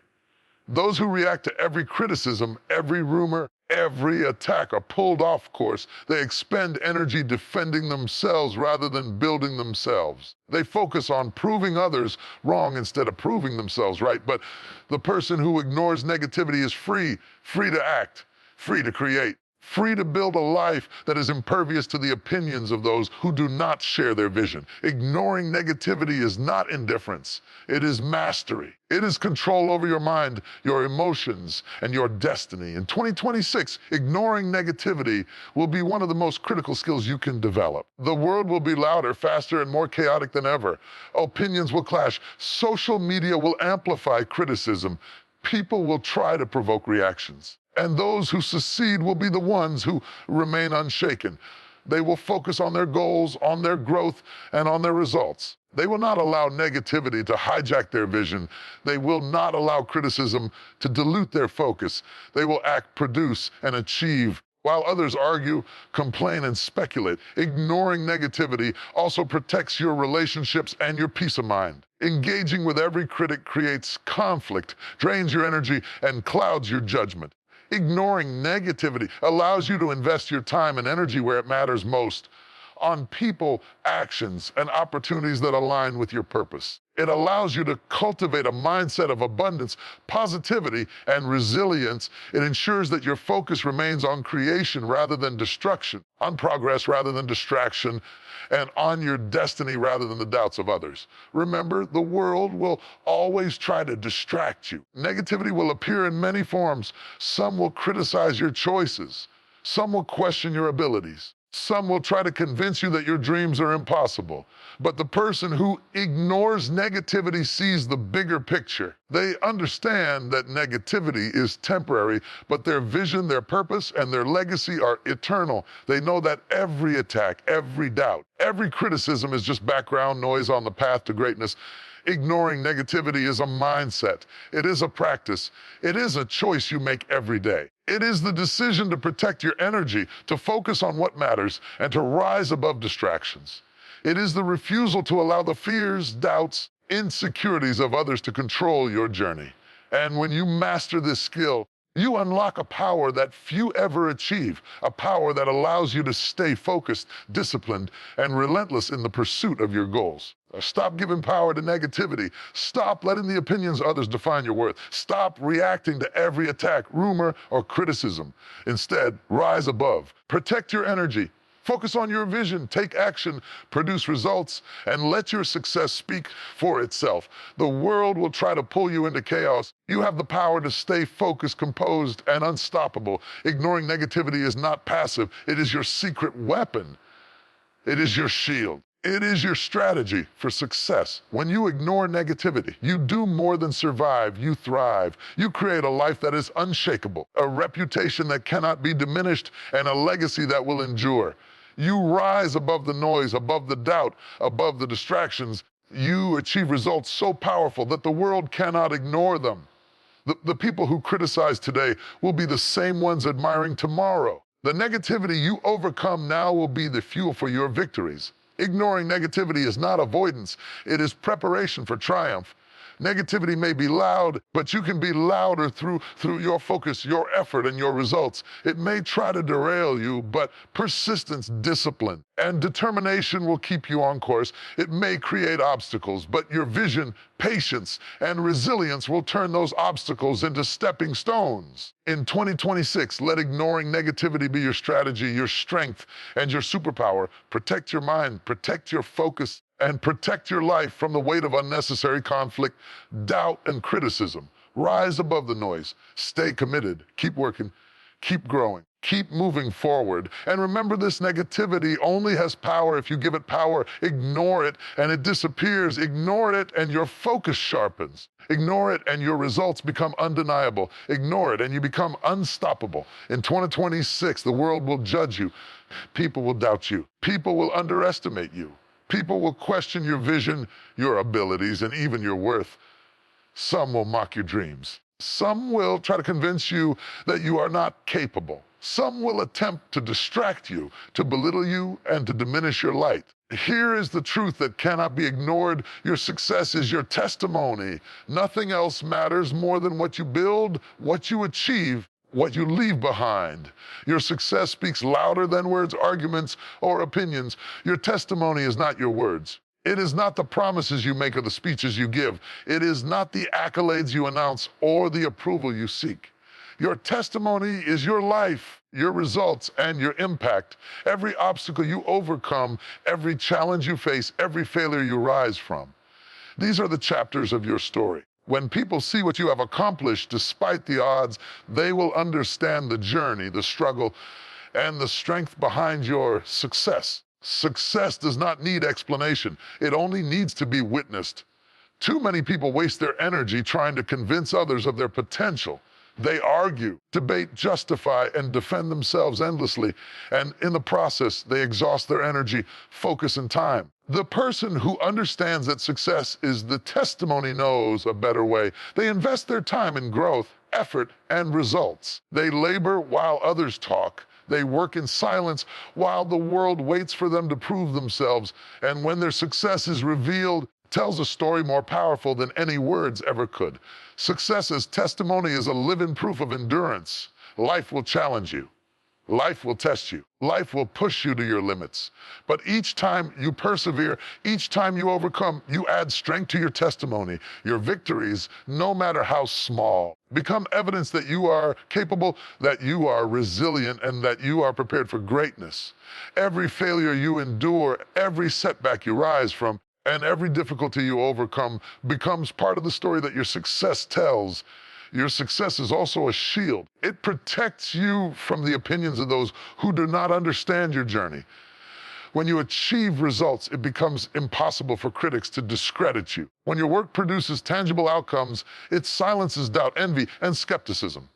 Those who react to every criticism, every rumor, every attack are pulled off course. They expend energy defending themselves rather than building themselves. They focus on proving others wrong instead of proving themselves right. But the person who ignores negativity is free to act, free to create, free to build a life that is impervious to the opinions of those who do not share their vision. Ignoring negativity is not indifference. It is mastery. It is control over your mind, your emotions, and your destiny. In 2026, ignoring negativity will be one of the most critical skills you can develop. The world will be louder, faster, and more chaotic than ever. Opinions will clash. Social media will amplify criticism. People will try to provoke reactions. And those who succeed will be the ones who remain unshaken. They will focus on their goals, on their growth, and on their results. They will not allow negativity to hijack their vision. They will not allow criticism to dilute their focus. They will act, produce, and achieve. While others argue, complain, and speculate, ignoring negativity also protects your relationships and your peace of mind. Engaging with every critic creates conflict, drains your energy, and clouds your judgment. Ignoring negativity allows you to invest your time and energy where it matters most, on people, actions, and opportunities that align with your purpose. It allows you to cultivate a mindset of abundance, positivity, and resilience. It ensures that your focus remains on creation rather than destruction, on progress rather than distraction, and on your destiny rather than the doubts of others. Remember, the world will always try to distract you. Negativity will appear in many forms. Some will criticize your choices. Some will question your abilities. Some will try to convince you that your dreams are impossible. But the person who ignores negativity sees the bigger picture. They understand that negativity is temporary, but their vision, their purpose, and their legacy are eternal. They know that every attack, every doubt, every criticism is just background noise on the path to greatness. Ignoring negativity is a mindset. It is a practice. It is a choice you make every day. It is the decision to protect your energy, to focus on what matters, and to rise above distractions. It is the refusal to allow the fears, doubts, insecurities of others to control your journey. And when you master this skill, you unlock a power that few ever achieve, a power that allows you to stay focused, disciplined, and relentless in the pursuit of your goals. Stop giving power to negativity. Stop letting the opinions of others define your worth. Stop reacting to every attack, rumor, or criticism. Instead, rise above. Protect your energy. Focus on your vision, take action, produce results, and let your success speak for itself. The world will try to pull you into chaos. You have the power to stay focused, composed, and unstoppable. Ignoring negativity is not passive. It is your secret weapon. It is your shield. It is your strategy for success. When you ignore negativity, you do more than survive, you thrive. You create a life that is unshakable, a reputation that cannot be diminished, and a legacy that will endure. You rise above the noise, above the doubt, above the distractions. You achieve results so powerful that the world cannot ignore them. The people who criticize today will be the same ones admiring tomorrow. The negativity you overcome now will be the fuel for your victories. Ignoring negativity is not avoidance, it is preparation for triumph. Negativity may be loud, but you can be louder through your focus, your effort, and your results. It may try to derail you, but persistence, discipline, and determination will keep you on course. It may create obstacles, but your vision, patience, and resilience will turn those obstacles into stepping stones. In 2026, let ignoring negativity be your strategy, your strength, and your superpower. Protect your mind, protect your focus, and protect your life from the weight of unnecessary conflict, doubt, and criticism. Rise above the noise. Stay committed. Keep working. Keep growing. Keep moving forward. And remember, this negativity only has power if you give it power. Ignore it, and it disappears. Ignore it, and your focus sharpens. Ignore it, and your results become undeniable. Ignore it, and you become unstoppable. In 2026, the world will judge you. People will doubt you. People will underestimate you. People will question your vision, your abilities, and even your worth. Some will mock your dreams. Some will try to convince you that you are not capable. Some will attempt to distract you, to belittle you, and to diminish your light. Here is the truth that cannot be ignored. Your success is your testimony. Nothing else matters more than what you build, what you achieve, what you leave behind. Your success speaks louder than words, arguments, or opinions. Your testimony is not your words. It is not the promises you make or the speeches you give. It is not the accolades you announce or the approval you seek. Your testimony is your life, your results, and your impact. Every obstacle you overcome, every challenge you face, every failure you rise from. These are the chapters of your story. When people see what you have accomplished despite the odds, they will understand the journey, the struggle, and the strength behind your success. Success does not need explanation. It only needs to be witnessed. Too many people waste their energy trying to convince others of their potential. They argue, debate, justify, and defend themselves endlessly. And in the process, they exhaust their energy, focus, and time. The person who understands that success is the testimony knows a better way. They invest their time in growth, effort, and results. They labor while others talk. They work in silence while the world waits for them to prove themselves. And when their success is revealed, tells a story more powerful than any words ever could. Success as testimony is a living proof of endurance, Life will challenge you. Life will test you. Life will push you to your limits. But each time you persevere, each time you overcome, you add strength to your testimony. Your victories, no matter how small, become evidence that you are capable, that you are resilient, and that you are prepared for greatness. Every failure you endure, every setback you rise from, and every difficulty you overcome becomes part of the story that your success tells. Your success is also a shield. It protects you from the opinions of those who do not understand your journey. When you achieve results, it becomes impossible for critics to discredit you. When your work produces tangible outcomes, it silences doubt, envy, and skepticism.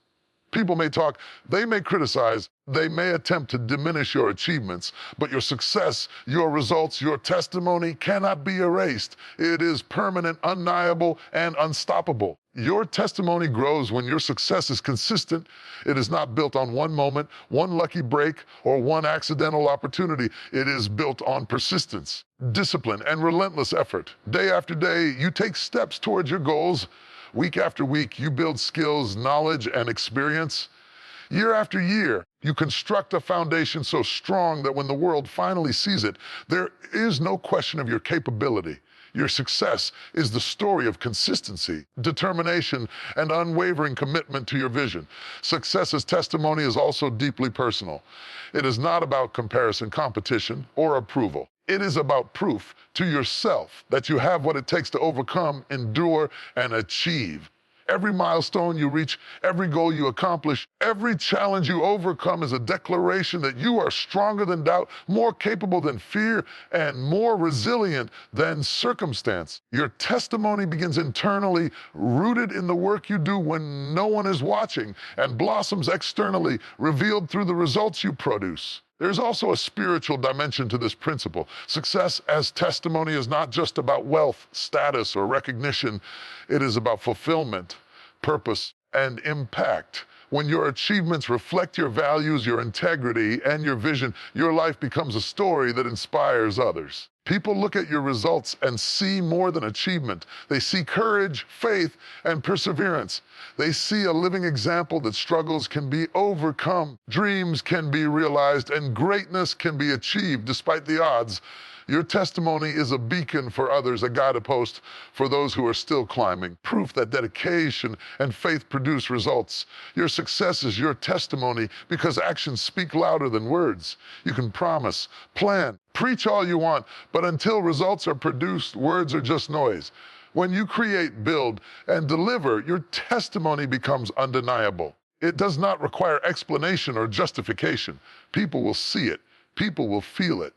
People may talk, they may criticize, they may attempt to diminish your achievements, but your success, your results, your testimony cannot be erased. It is permanent, undeniable, and unstoppable. Your testimony grows when your success is consistent. It is not built on one moment, one lucky break, or one accidental opportunity. It is built on persistence, discipline, and relentless effort. Day after day, you take steps towards your goals. Week after week, you build skills, knowledge, and experience. Year after year, you construct a foundation so strong that when the world finally sees it, there is no question of your capability. Your success is the story of consistency, determination, and unwavering commitment to your vision. Success as testimony is also deeply personal. It is not about comparison, competition, or approval. It is about proof to yourself that you have what it takes to overcome, endure, and achieve. Every milestone you reach, every goal you accomplish, every challenge you overcome is a declaration that you are stronger than doubt, more capable than fear, and more resilient than circumstance. Your testimony begins internally, rooted in the work you do when no one is watching, and blossoms externally, revealed through the results you produce. There's also a spiritual dimension to this principle. Success as testimony is not just about wealth, status, or recognition. It is about fulfillment, purpose, and impact. When your achievements reflect your values, your integrity, and your vision, your life becomes a story that inspires others. People look at your results and see more than achievement. They see courage, faith, and perseverance. They see a living example that struggles can be overcome, dreams can be realized, and greatness can be achieved despite the odds. Your testimony is a beacon for others, a guidepost for those who are still climbing, proof that dedication and faith produce results. Your success is your testimony because actions speak louder than words. You can promise, plan, preach all you want, but until results are produced, words are just noise. When you create, build, and deliver, your testimony becomes undeniable. It does not require explanation or justification. People will see it. People will feel it.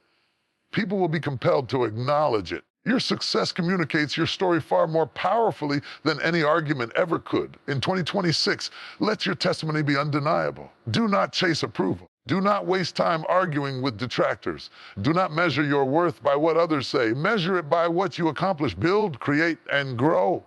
People will be compelled to acknowledge it. Your success communicates your story far more powerfully than any argument ever could. In 2026, let your testimony be undeniable. Do not chase approval. Do not waste time arguing with detractors. Do not measure your worth by what others say. Measure it by what you accomplish. Build, create, and grow.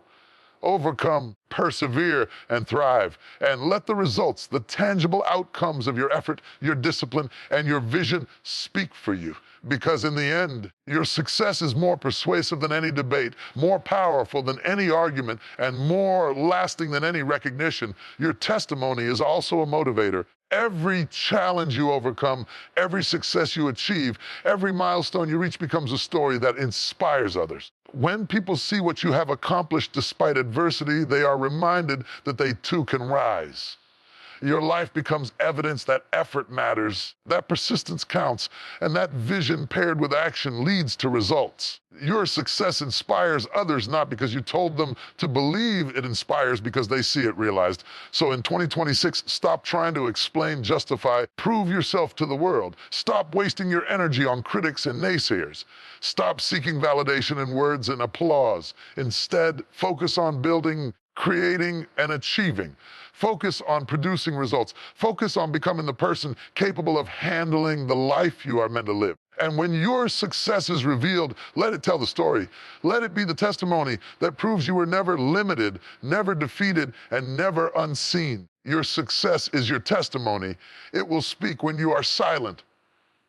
Overcome, persevere, and thrive. And let the results, the tangible outcomes of your effort, your discipline, and your vision speak for you. Because in the end, your success is more persuasive than any debate, more powerful than any argument, and more lasting than any recognition. Your testimony is also a motivator. Every challenge you overcome, every success you achieve, every milestone you reach becomes a story that inspires others. When people see what you have accomplished despite adversity, they are reminded that they too can rise. Your life becomes evidence that effort matters, that persistence counts, and that vision paired with action leads to results. Your success inspires others not because you told them to believe, it inspires because they see it realized. So in 2026, stop trying to explain, justify, prove yourself to the world. Stop wasting your energy on critics and naysayers. Stop seeking validation in words and applause. Instead, focus on building, creating, and achieving. Focus on producing results. Focus on becoming the person capable of handling the life you are meant to live. And when your success is revealed, let it tell the story. Let it be the testimony that proves you were never limited, never defeated, and never unseen. Your success is your testimony. It will speak when you are silent.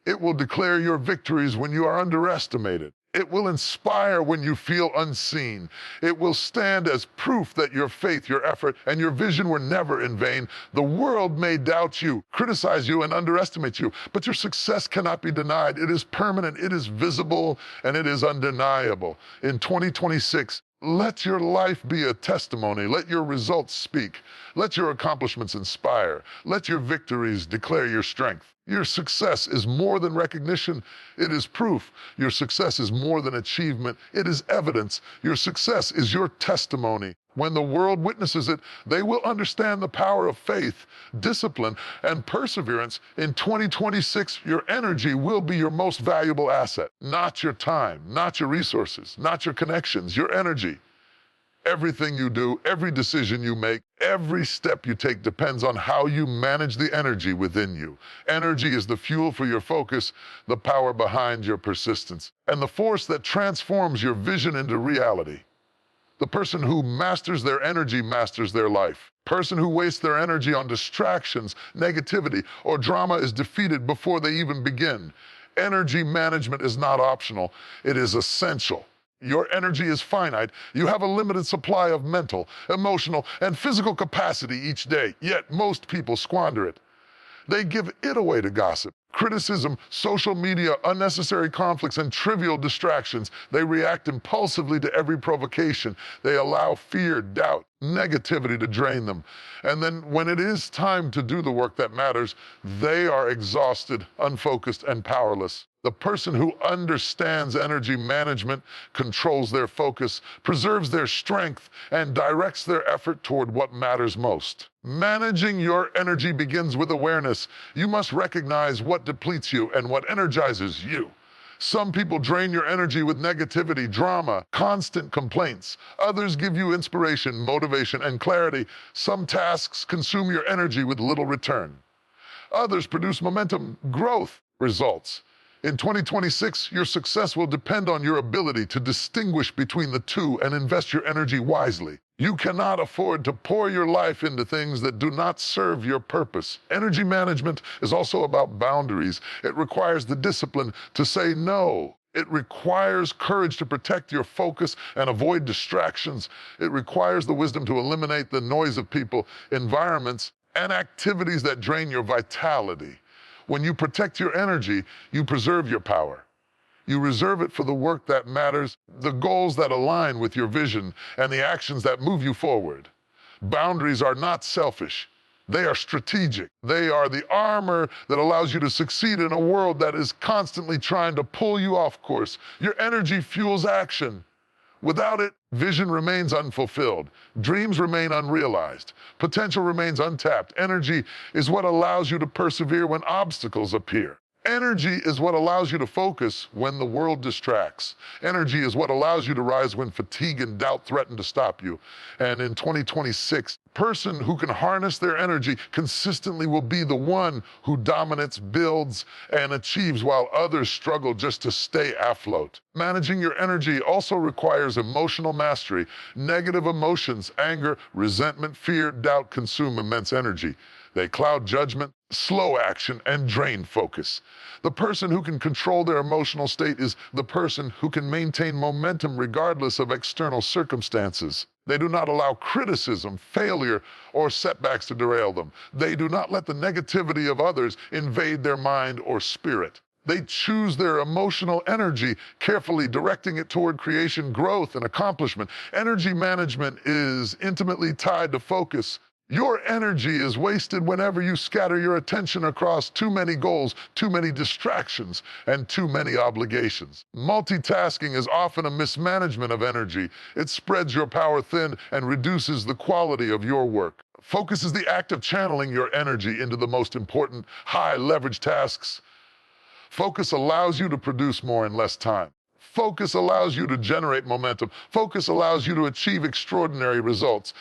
It will declare your victories when you are underestimated. It will inspire when you feel unseen. It will stand as proof that your faith, your effort, and your vision were never in vain. The world may doubt you, criticize you, and underestimate you, but your success cannot be denied. It is permanent, it is visible, and it is undeniable. In 2026, let your life be a testimony. Let your results speak. Let your accomplishments inspire. Let your victories declare your strength. Your success is more than recognition. It is proof. Your success is more than achievement. It is evidence. Your success is your testimony. When the world witnesses it, they will understand the power of faith, discipline, and perseverance. In 2026, your energy will be your most valuable asset. Not your time, not your resources, not your connections, your energy. Everything you do, every decision you make, every step you take depends on how you manage the energy within you. Energy is the fuel for your focus, the power behind your persistence, and the force that transforms your vision into reality. The person who masters their energy masters their life. Person who wastes their energy on distractions, negativity, or drama is defeated before they even begin. Energy management is not optional, it is essential. Your energy is finite. You have a limited supply of mental, emotional, and physical capacity each day, yet most people squander it. They give it away to gossip, criticism, social media, unnecessary conflicts, and trivial distractions. They react impulsively to every provocation. They allow fear, doubt, negativity to drain them. And then when it is time to do the work that matters, they are exhausted, unfocused, and powerless. The person who understands energy management controls their focus, preserves their strength, and directs their effort toward what matters most. Managing your energy begins with awareness. You must recognize what depletes you and what energizes you. Some people drain your energy with negativity, drama, constant complaints. Others give you inspiration, motivation, and clarity. Some tasks consume your energy with little return. Others produce momentum, growth, results. In 2026, your success will depend on your ability to distinguish between the two and invest your energy wisely. You cannot afford to pour your life into things that do not serve your purpose. Energy management is also about boundaries. It requires the discipline to say no. It requires courage to protect your focus and avoid distractions. It requires the wisdom to eliminate the noise of people, environments, and activities that drain your vitality. When you protect your energy, you preserve your power. You reserve it for the work that matters, the goals that align with your vision, and the actions that move you forward. Boundaries are not selfish. They are strategic. They are the armor that allows you to succeed in a world that is constantly trying to pull you off course. Your energy fuels action. Without it, vision remains unfulfilled. Dreams remain unrealized. Potential remains untapped. Energy is what allows you to persevere when obstacles appear. Energy is what allows you to focus when the world distracts. Energy is what allows you to rise when fatigue and doubt threaten to stop you. And in 2026, a person who can harness their energy consistently will be the one who dominates, builds, and achieves while others struggle just to stay afloat. Managing your energy also requires emotional mastery. Negative emotions, anger, resentment, fear, doubt consume immense energy. They cloud judgment, slow action, and drain focus. The person who can control their emotional state is the person who can maintain momentum regardless of external circumstances. They do not allow criticism, failure, or setbacks to derail them. They do not let the negativity of others invade their mind or spirit. They choose their emotional energy, carefully directing it toward creation, growth, and accomplishment. Energy management is intimately tied to focus. Your energy is wasted whenever you scatter your attention across too many goals, too many distractions, and too many obligations. Multitasking is often a mismanagement of energy. It spreads your power thin and reduces the quality of your work. Focus is the act of channeling your energy into the most important, high-leverage tasks. Focus allows you to produce more in less time. Focus allows you to generate momentum. Focus allows you to achieve extraordinary results.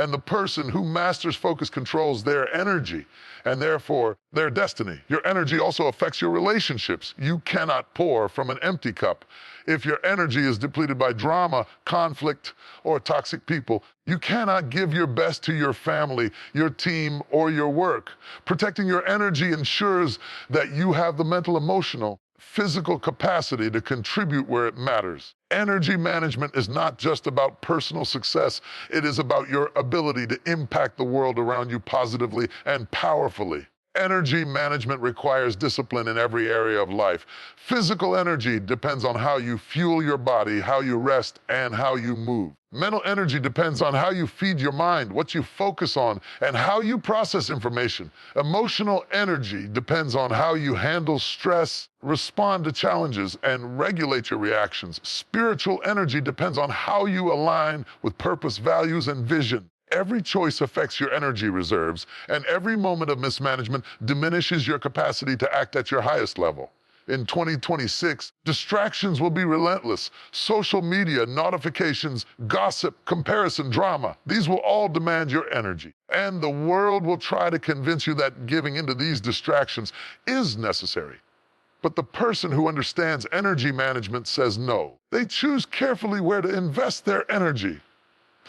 And the person who masters focus controls their energy and therefore their destiny. Your energy also affects your relationships. You cannot pour from an empty cup. If your energy is depleted by drama, conflict, or toxic people, you cannot give your best to your family, your team, or your work. Protecting your energy ensures that you have the mental, emotional, physical capacity to contribute where it matters. Energy management is not just about personal success, it is about your ability to impact the world around you positively and powerfully. Energy management requires discipline in every area of life. Physical energy depends on how you fuel your body, how you rest, and how you move. Mental energy depends on how you feed your mind, what you focus on, and how you process information. Emotional energy depends on how you handle stress, respond to challenges, and regulate your reactions. Spiritual energy depends on how you align with purpose, values, and vision. Every choice affects your energy reserves, and every moment of mismanagement diminishes your capacity to act at your highest level. In 2026, distractions will be relentless. Social media, notifications, gossip, comparison, drama, these will all demand your energy. And the world will try to convince you that giving into these distractions is necessary. But the person who understands energy management says no. They choose carefully where to invest their energy.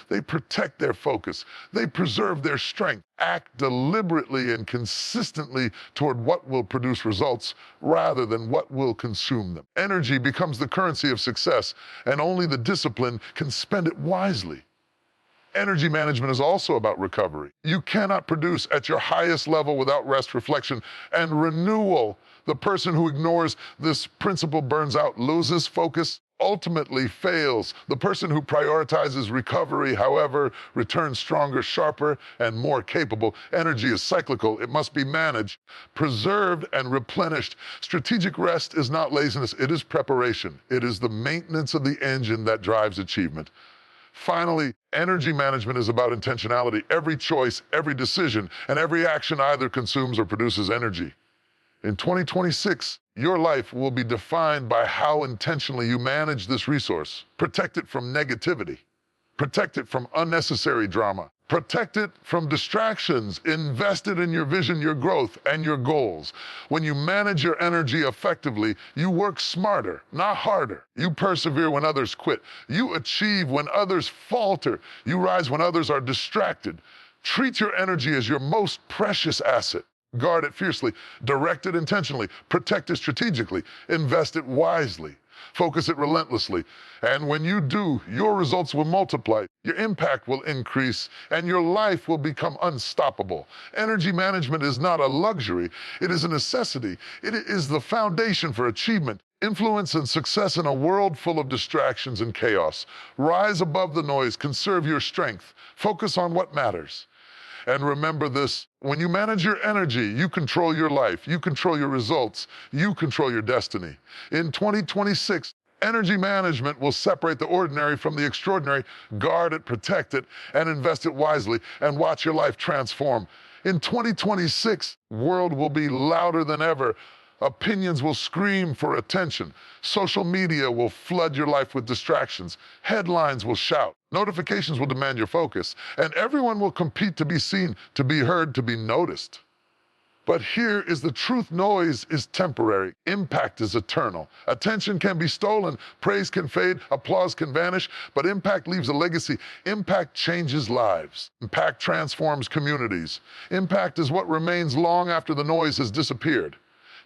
They protect their focus. They preserve their strength. Act deliberately and consistently toward what will produce results rather than what will consume them. Energy becomes the currency of success, and only the discipline can spend it wisely. Energy management is also about recovery. You cannot produce at your highest level without rest, reflection, and renewal. The person who ignores this principle burns out, loses focus, ultimately fails. The person who prioritizes recovery, however, returns stronger, sharper, and more capable. Energy is cyclical. It must be managed, preserved, and replenished. Strategic rest is not laziness. It is preparation. It is the maintenance of the engine that drives achievement. Finally, energy management is about intentionality. Every choice, every decision, and every action either consumes or produces energy. In 2026, your life will be defined by how intentionally you manage this resource. Protect it from negativity. Protect it from unnecessary drama. Protect it from distractions. Invest it in your vision, your growth, and your goals. When you manage your energy effectively, you work smarter, not harder. You persevere when others quit. You achieve when others falter. You rise when others are distracted. Treat your energy as your most precious asset. Guard it fiercely, direct it intentionally, protect it strategically, invest it wisely, focus it relentlessly. And when you do, your results will multiply, your impact will increase, and your life will become unstoppable. Energy management is not a luxury, it is a necessity. It is the foundation for achievement, influence, and success in a world full of distractions and chaos. Rise above the noise, conserve your strength, focus on what matters. And remember this, when you manage your energy, you control your life, you control your results, you control your destiny. In 2026, energy management will separate the ordinary from the extraordinary. Guard it, protect it, and invest it wisely, and watch your life transform. In 2026, the world will be louder than ever. Opinions will scream for attention. Social media will flood your life with distractions. Headlines will shout. Notifications will demand your focus. And everyone will compete to be seen, to be heard, to be noticed. But here is the truth: noise is temporary. Impact is eternal. Attention can be stolen. Praise can fade. Applause can vanish. But impact leaves a legacy. Impact changes lives. Impact transforms communities. Impact is what remains long after the noise has disappeared.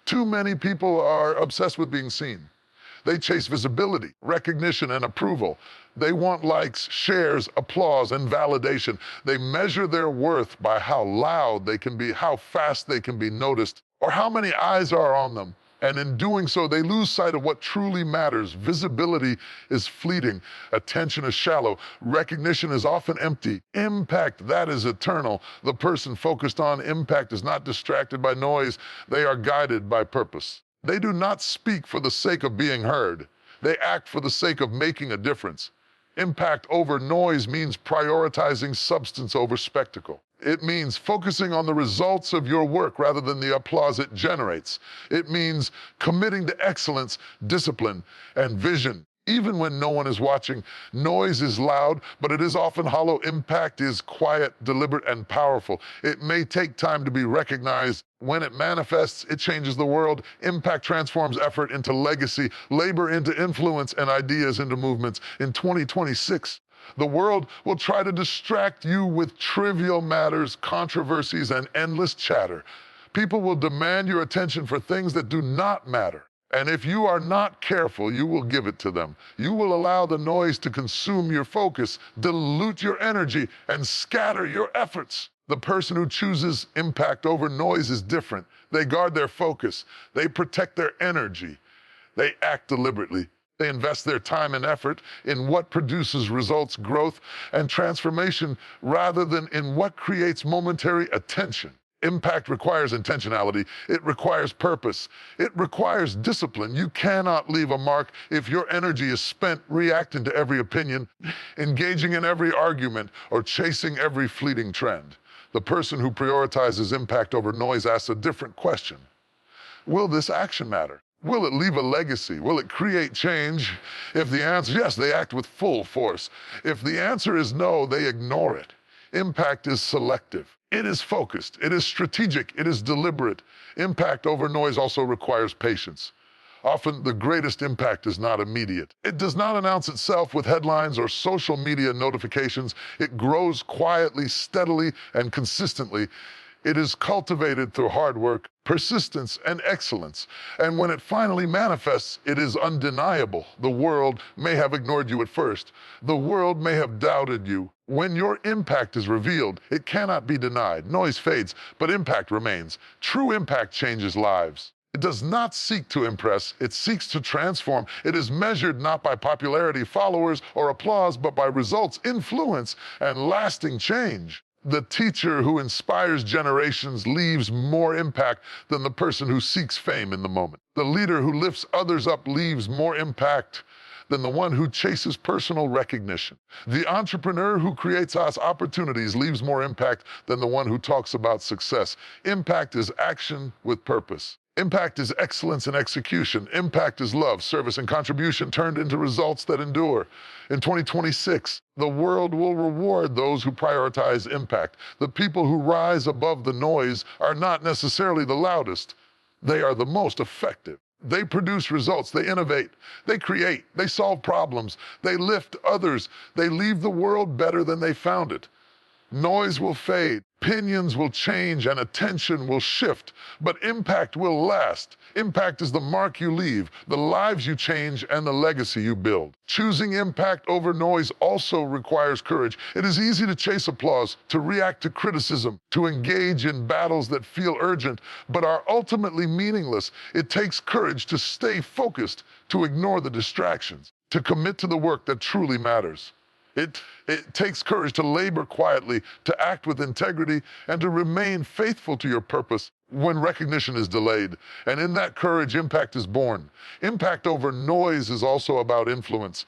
Too many people are obsessed with being seen. They chase visibility, recognition, and approval. They want likes, shares, applause, and validation. They measure their worth by how loud they can be, how fast they can be noticed, or how many eyes are on them. And in doing so, they lose sight of what truly matters. Visibility is fleeting. Attention is shallow. Recognition is often empty. Impact, that is eternal. The person focused on impact is not distracted by noise. They are guided by purpose. They do not speak for the sake of being heard. They act for the sake of making a difference. Impact over noise means prioritizing substance over spectacle. It means focusing on the results of your work rather than the applause it generates. It means committing to excellence, discipline, and vision. Even when no one is watching, noise is loud, but it is often hollow. Impact is quiet, deliberate, and powerful. It may take time to be recognized. When it manifests, it changes the world. Impact transforms effort into legacy, labor into influence, and ideas into movements. In 2026, the world will try to distract you with trivial matters, controversies, and endless chatter. People will demand your attention for things that do not matter. And if you are not careful, you will give it to them. You will allow the noise to consume your focus, dilute your energy, and scatter your efforts. The person who chooses impact over noise is different. They guard their focus. They protect their energy. They act deliberately. They invest their time and effort in what produces results, growth, and transformation rather than in what creates momentary attention. Impact requires intentionality. It requires purpose. It requires discipline. You cannot leave a mark if your energy is spent reacting to every opinion, engaging in every argument, or chasing every fleeting trend. The person who prioritizes impact over noise asks a different question. Will this action matter? Will it leave a legacy? Will it create change? If the answer is yes, they act with full force. If the answer is no, they ignore it. Impact is selective. It is focused. It is strategic. It is deliberate. Impact over noise also requires patience. Often, the greatest impact is not immediate. It does not announce itself with headlines or social media notifications. It grows quietly, steadily, and consistently. It is cultivated through hard work, persistence, and excellence. And when it finally manifests, it is undeniable. The world may have ignored you at first. The world may have doubted you. When your impact is revealed, it cannot be denied. Noise fades, but impact remains. True impact changes lives. It does not seek to impress, it seeks to transform. It is measured not by popularity, followers, or applause, but by results, influence, and lasting change. The teacher who inspires generations leaves more impact than the person who seeks fame in the moment. The leader who lifts others up leaves more impact than the one who chases personal recognition. The entrepreneur who creates us opportunities leaves more impact than the one who talks about success. Impact is action with purpose. Impact is excellence in execution. Impact is love, service, and contribution turned into results that endure. In 2026, the world will reward those who prioritize impact. The people who rise above the noise are not necessarily the loudest. They are the most effective. They produce results, they innovate, they create, they solve problems, they lift others, they leave the world better than they found it. Noise will fade, opinions will change, and attention will shift, but impact will last. Impact is the mark you leave, the lives you change, and the legacy you build. Choosing impact over noise also requires courage. It is easy to chase applause, to react to criticism, to engage in battles that feel urgent, but are ultimately meaningless. It takes courage to stay focused, to ignore the distractions, to commit to the work that truly matters. It takes courage to labor quietly, to act with integrity, and to remain faithful to your purpose when recognition is delayed. And in that courage, impact is born. Impact over noise is also about influence.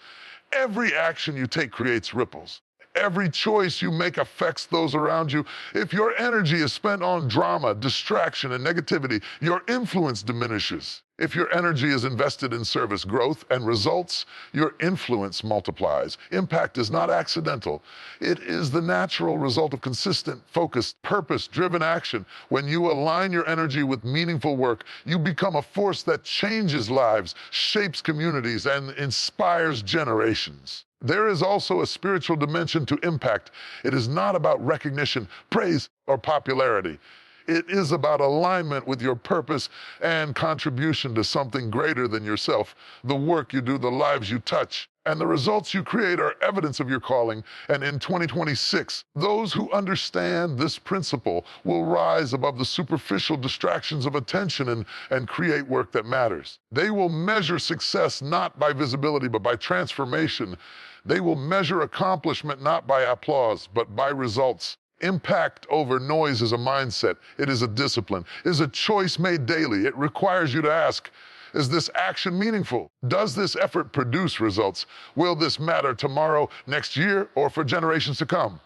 Every action you take creates ripples. Every choice you make affects those around you. If your energy is spent on drama, distraction, and negativity, your influence diminishes. If your energy is invested in service, growth, and results, your influence multiplies. Impact is not accidental. It is the natural result of consistent, focused, purpose-driven action. When you align your energy with meaningful work, you become a force that changes lives, shapes communities, and inspires generations. There is also a spiritual dimension to impact. It is not about recognition, praise, or popularity. It is about alignment with your purpose and contribution to something greater than yourself. The work you do, the lives you touch, and the results you create are evidence of your calling. And in 2026, those who understand this principle will rise above the superficial distractions of attention and create work that matters. They will measure success not by visibility, but by transformation. They will measure accomplishment not by applause, but by results. Impact over noise is a mindset. It is a discipline. It is a choice made daily. It requires you to ask, is this action meaningful? Does this effort produce results? Will this matter tomorrow, next year, or for generations to come?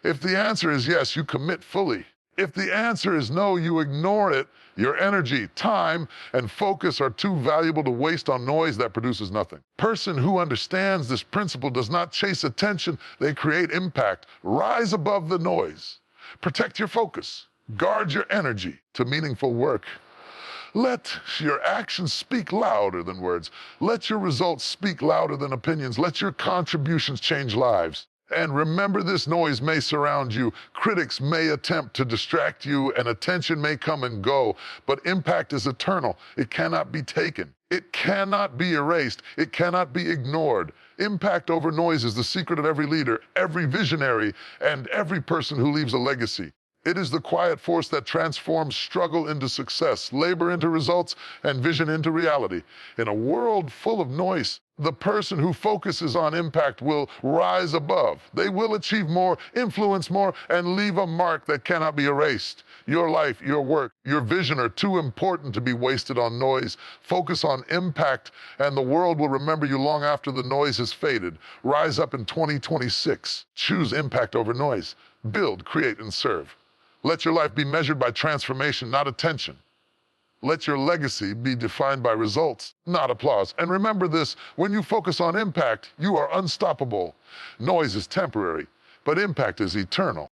If the answer is yes, you commit fully. If the answer is no, you ignore it. Your energy, time, and focus are too valuable to waste on noise that produces nothing. Person who understands this principle does not chase attention, they create impact. Rise above the noise. Protect your focus. Guard your energy to meaningful work. Let your actions speak louder than words. Let your results speak louder than opinions. Let your contributions change lives. And remember, this noise may surround you, critics may attempt to distract you, and attention may come and go, but impact is eternal. It cannot be taken. It cannot be erased. It cannot be ignored. Impact over noise is the secret of every leader, every visionary, and every person who leaves a legacy. It is the quiet force that transforms struggle into success, labor into results, and vision into reality. In a world full of noise, the person who focuses on impact will rise above. They will achieve more, influence more, and leave a mark that cannot be erased. Your life, your work, your vision are too important to be wasted on noise. Focus on impact, and the world will remember you long after the noise has faded. Rise up in 2026. Choose impact over noise. Build, create, and serve. Let your life be measured by transformation, not attention. Let your legacy be defined by results, not applause. And remember this, when you focus on impact, you are unstoppable. Noise is temporary, but impact is eternal.